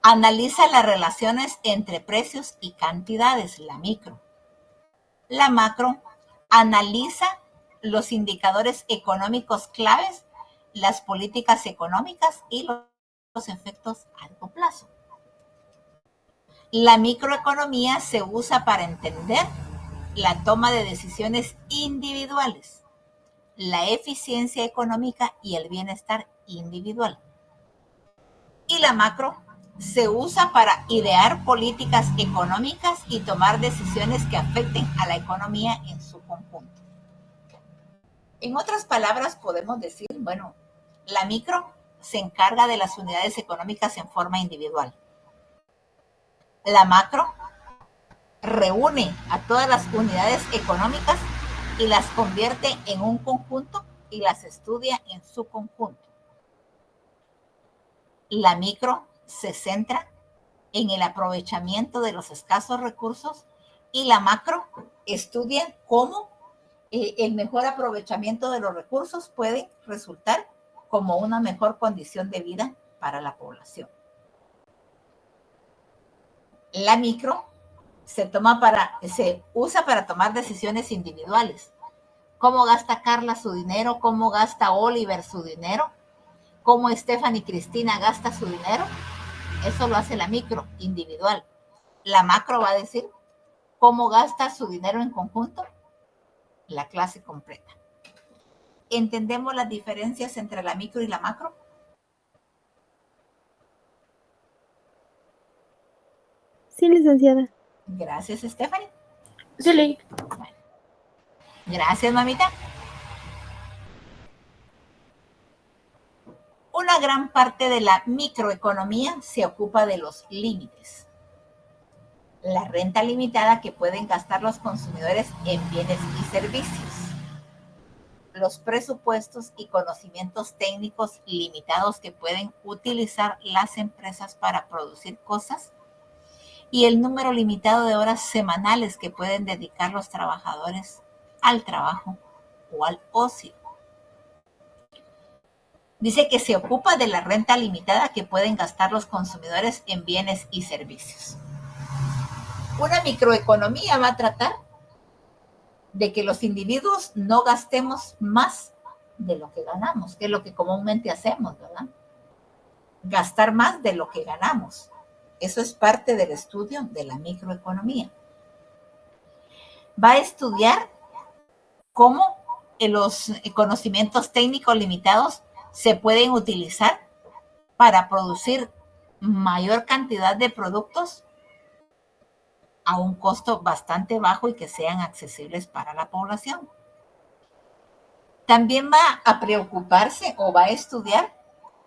Analiza las relaciones entre precios y cantidades, la micro. La macro analiza los indicadores económicos claves, las políticas económicas y los efectos a largo plazo. La microeconomía se usa para entender la toma de decisiones individuales, la eficiencia económica y el bienestar individual. Y la macro se usa para idear políticas económicas y tomar decisiones que afecten a la economía en su conjunto. En otras palabras, podemos decir, bueno, la micro se encarga de las unidades económicas en forma individual. La macro reúne a todas las unidades económicas y las convierte en un conjunto y las estudia en su conjunto. La micro se centra en el aprovechamiento de los escasos recursos y la macro estudia cómo el mejor aprovechamiento de los recursos puede resultar como una mejor condición de vida para la población. La micro se usa para tomar decisiones individuales. ¿Cómo gasta Carla su dinero? ¿Cómo gasta Oliver su dinero? ¿Cómo Stephanie y Cristina gasta su dinero? Eso lo hace la micro, individual. La macro va a decir cómo gasta su dinero en conjunto, la clase completa. ¿Entendemos las diferencias entre la micro y la macro? Sí, licenciada. Gracias, Stephanie. Sí, Ley. Bueno. Gracias, mamita. Una gran parte de la microeconomía se ocupa de los límites. La renta limitada que pueden gastar los consumidores en bienes y servicios. Los presupuestos y conocimientos técnicos limitados que pueden utilizar las empresas para producir cosas. Y el número limitado de horas semanales que pueden dedicar los trabajadores al trabajo o al ocio. Dice que se ocupa de la renta limitada que pueden gastar los consumidores en bienes y servicios. Una microeconomía va a tratar de que los individuos no gastemos más de lo que ganamos, que es lo que comúnmente hacemos, ¿verdad? Gastar más de lo que ganamos. Eso es parte del estudio de la microeconomía. Va a estudiar cómo los conocimientos técnicos limitados se pueden utilizar para producir mayor cantidad de productos a un costo bastante bajo y que sean accesibles para la población. También va a preocuparse o va a estudiar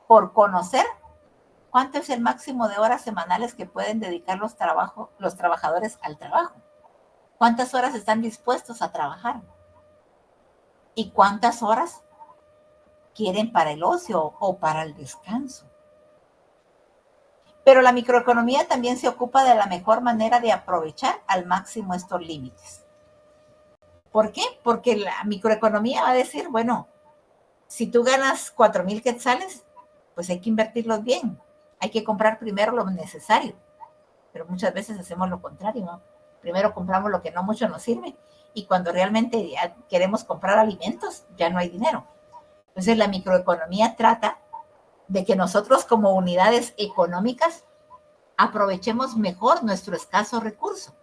por conocer cuánto es el máximo de horas semanales que pueden dedicar los trabajadores al trabajo. ¿Cuántas horas están dispuestos a trabajar? ¿Y cuántas horas quieren para el ocio o para el descanso? Pero la microeconomía también se ocupa de la mejor manera de aprovechar al máximo estos límites. ¿Por qué? Porque la microeconomía va a decir, bueno, si tú ganas 4,000 quetzales, pues hay que invertirlos bien. Hay que comprar primero lo necesario. Pero muchas veces hacemos lo contrario, ¿no? Primero compramos lo que no mucho nos sirve y cuando realmente ya queremos comprar alimentos, ya no hay dinero. Entonces la microeconomía trata de que nosotros como unidades económicas aprovechemos mejor nuestro escaso recurso.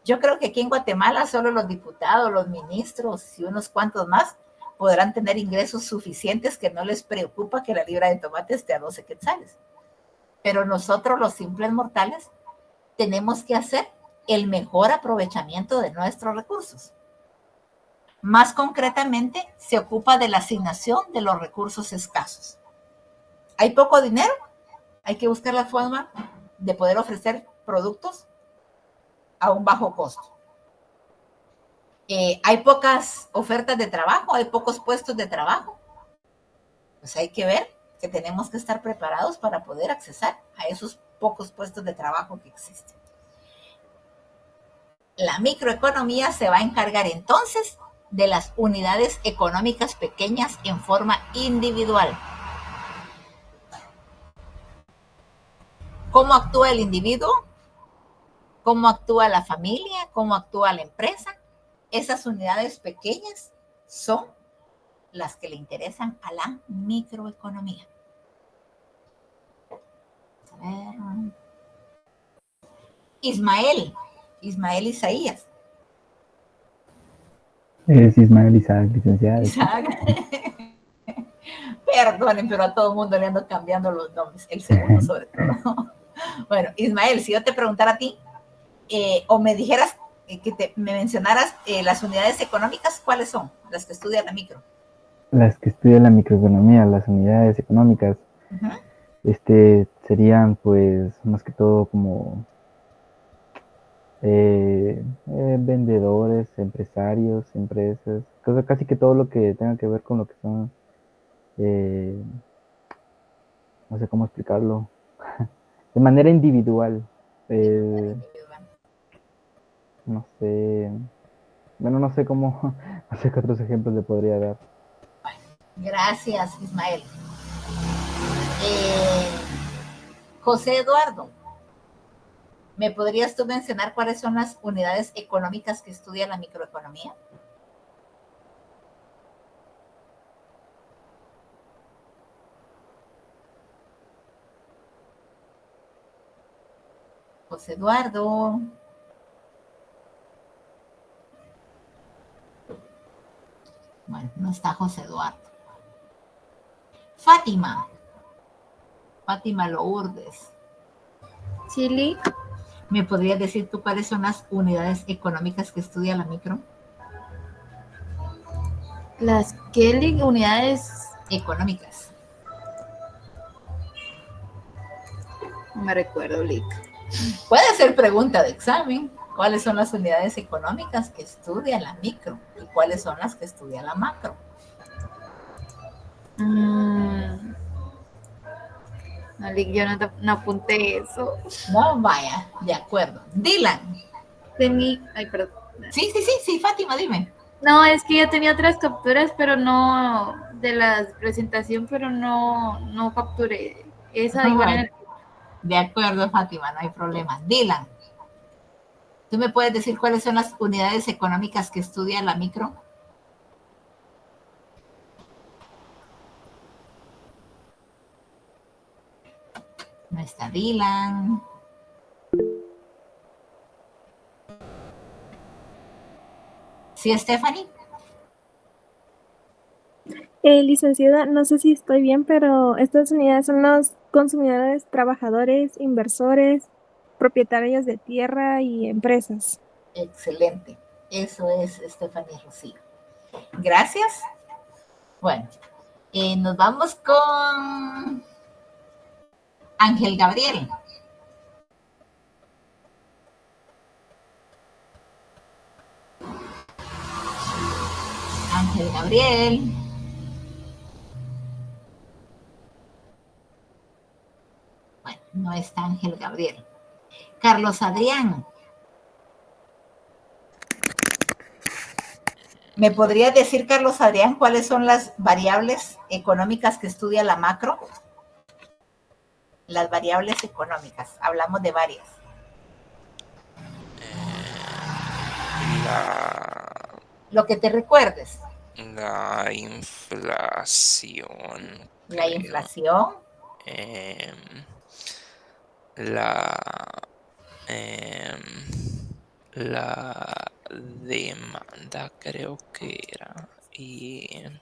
Yo creo que aquí en Guatemala solo los diputados, los ministros y unos cuantos más podrán tener ingresos suficientes que no les preocupa que la libra de tomate esté a 12 quetzales. Pero nosotros, los simples mortales, tenemos que hacer el mejor aprovechamiento de nuestros recursos. Más concretamente, se ocupa de la asignación de los recursos escasos. Hay poco dinero, hay que buscar la forma de poder ofrecer productos a un bajo costo. Hay pocas ofertas de trabajo, hay pocos puestos de trabajo. Pues hay que ver que tenemos que estar preparados para poder accesar a esos pocos puestos de trabajo que existen. La microeconomía se va a encargar entonces de las unidades económicas pequeñas en forma individual. ¿Cómo actúa el individuo? ¿Cómo actúa la familia? ¿Cómo actúa la empresa? Esas unidades pequeñas son las que le interesan a la microeconomía. A ver. Ismael Isaías. Es Ismael Isaac, licenciado. Isaac. Perdonen, pero a todo el mundo le ando cambiando los nombres, el segundo sobre todo. Bueno, Ismael, si yo te preguntara a ti, o me dijeras, me mencionaras las unidades económicas, ¿cuáles son las que estudia la micro? Las que estudian la microeconomía, las unidades económicas, serían pues más que todo como vendedores, empresarios, empresas, casi que todo lo que tenga que ver con lo que son, no sé cómo explicarlo, de manera individual, no sé, bueno, no sé cómo, no sé qué otros ejemplos le podría dar. Gracias, Ismael. José Eduardo, ¿me podrías tú mencionar cuáles son las unidades económicas que estudia la microeconomía? José Eduardo. Bueno, no está José Eduardo. Fátima Lourdes. Chile. ¿Me podrías decir tú cuáles son las unidades económicas que estudia la micro? Las Kelly, unidades económicas. No me recuerdo, Lick. Puede ser pregunta de examen. ¿Cuáles son las unidades económicas que estudia la micro? ¿Y cuáles son las que estudia la macro? No, Lick, yo no apunté eso. No, vaya, de acuerdo. Dylan. Ay, perdón. Sí, Fátima, dime. No, es que yo tenía otras capturas, pero no de la presentación, pero no capturé. Esa igual. De acuerdo, Fátima, no hay problema. Dylan, ¿tú me puedes decir cuáles son las unidades económicas que estudia la micro? No está Dylan. ¿Sí, Stephanie? Licenciada, no sé si estoy bien, pero estas unidades son los consumidores, trabajadores, inversores, propietarios de tierra y empresas. Excelente. Eso es Stephanie Rocío. Gracias. Bueno, nos vamos con Ángel Gabriel. Ángel Gabriel. Bueno, no está Ángel Gabriel. Carlos Adrián. ¿Me podría decir, Carlos Adrián, cuáles son las variables económicas que estudia la macro? Las variables económicas, hablamos de varias. Lo que te recuerdes. La inflación. La inflación. La demanda, creo que era. Y ¿De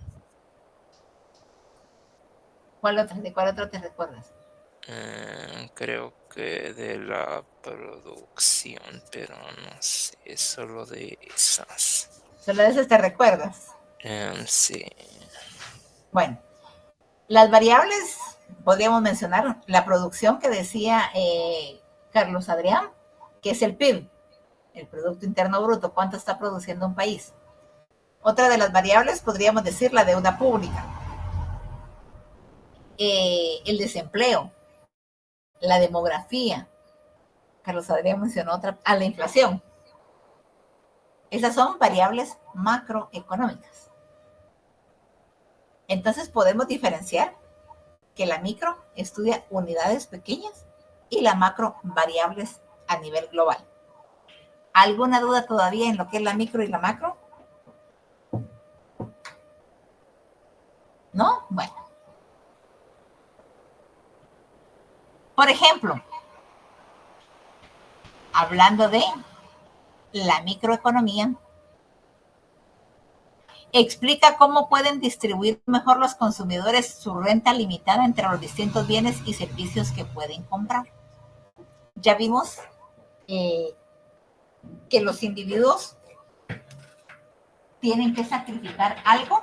cuál otro te recuerdas? creo que de la producción, pero no sé, solo de esas. ¿Solo de esas te recuerdas? Sí. Bueno, las variables, podríamos mencionar la producción que decía Carlos Adrián, que es el PIB, el Producto Interno Bruto, cuánto está produciendo un país. Otra de las variables podríamos decir la deuda pública, el desempleo, la demografía. Carlos Adrián mencionó otra, la inflación. Esas son variables macroeconómicas. Entonces podemos diferenciar que la micro estudia unidades pequeñas y la macro variables a nivel global. ¿Alguna duda todavía en lo que es la micro y la macro? ¿No? Bueno. Por ejemplo, hablando de la microeconomía, explica cómo pueden distribuir mejor los consumidores su renta limitada entre los distintos bienes y servicios que pueden comprar. Ya vimos que los individuos tienen que sacrificar algo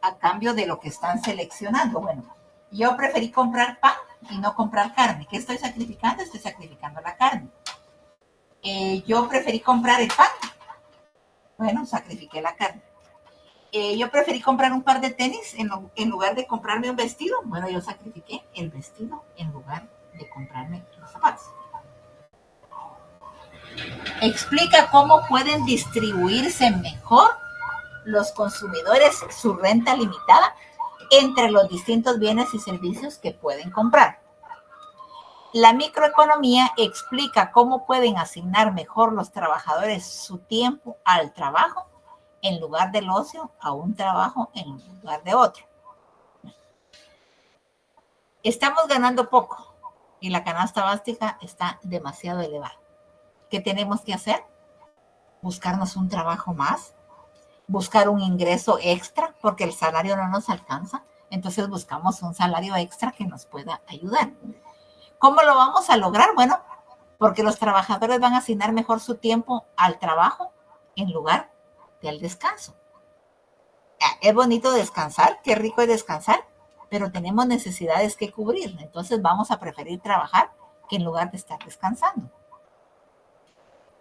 a cambio de lo que están seleccionando. Bueno, yo preferí comprar pan y no comprar carne. ¿Qué estoy sacrificando? Estoy sacrificando la carne. Yo preferí comprar el pan. Bueno, sacrifiqué la carne. Yo preferí comprar un par de tenis en lugar de comprarme un vestido. Bueno, yo sacrifiqué el vestido en lugar de comprarme los zapatos. Explica cómo pueden distribuirse mejor los consumidores su renta limitada entre los distintos bienes y servicios que pueden comprar. La microeconomía explica cómo pueden asignar mejor los trabajadores su tiempo al trabajo en lugar del ocio a un trabajo en lugar de otro. Estamos ganando poco y la canasta básica está demasiado elevada. ¿Qué tenemos que hacer? Buscarnos un trabajo más, buscar un ingreso extra porque el salario no nos alcanza. Entonces buscamos un salario extra que nos pueda ayudar. ¿Cómo lo vamos a lograr? Bueno, porque los trabajadores van a asignar mejor su tiempo al trabajo en lugar del descanso. Es bonito descansar, qué rico es descansar, pero tenemos necesidades que cubrir. Entonces vamos a preferir trabajar que en lugar de estar descansando.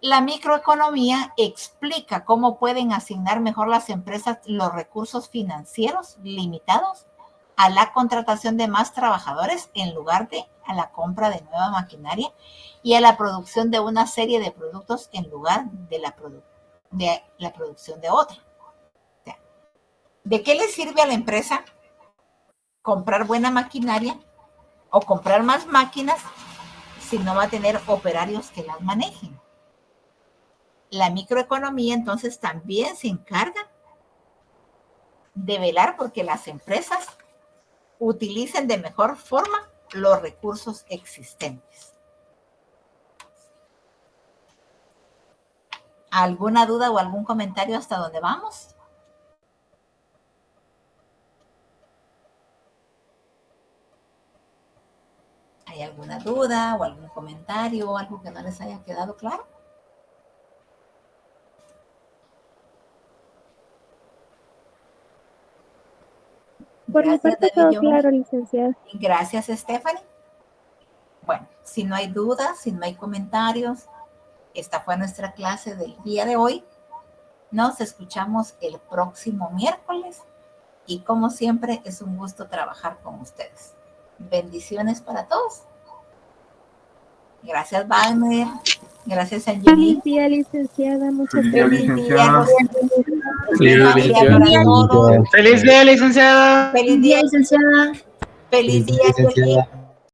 La microeconomía explica cómo pueden asignar mejor las empresas los recursos financieros limitados a la contratación de más trabajadores en lugar de a la compra de nueva maquinaria y a la producción de una serie de productos en lugar de la producción de otra. O sea, ¿de qué le sirve a la empresa comprar buena maquinaria o comprar más máquinas si no va a tener operarios que las manejen? La microeconomía entonces también se encarga de velar porque las empresas utilicen de mejor forma los recursos existentes. ¿Alguna duda o algún comentario hasta dónde vamos? ¿Hay alguna duda o algún comentario o algo que no les haya quedado claro? Por mi Gracias, parte David todo Jones. claro, licenciada. Gracias, Stephanie. Bueno, si no hay dudas, si no hay comentarios, esta fue nuestra clase del día de hoy. Nos escuchamos el próximo miércoles y como siempre es un gusto trabajar con ustedes. Bendiciones para todos. Gracias, Wagner. Gracias, Angelina. Feliz día, licenciada. Muchas Feliz día, gracias. licenciada. Feliz día, Feliz día, licenciada. Feliz día, licenciada. Feliz día, licenciada.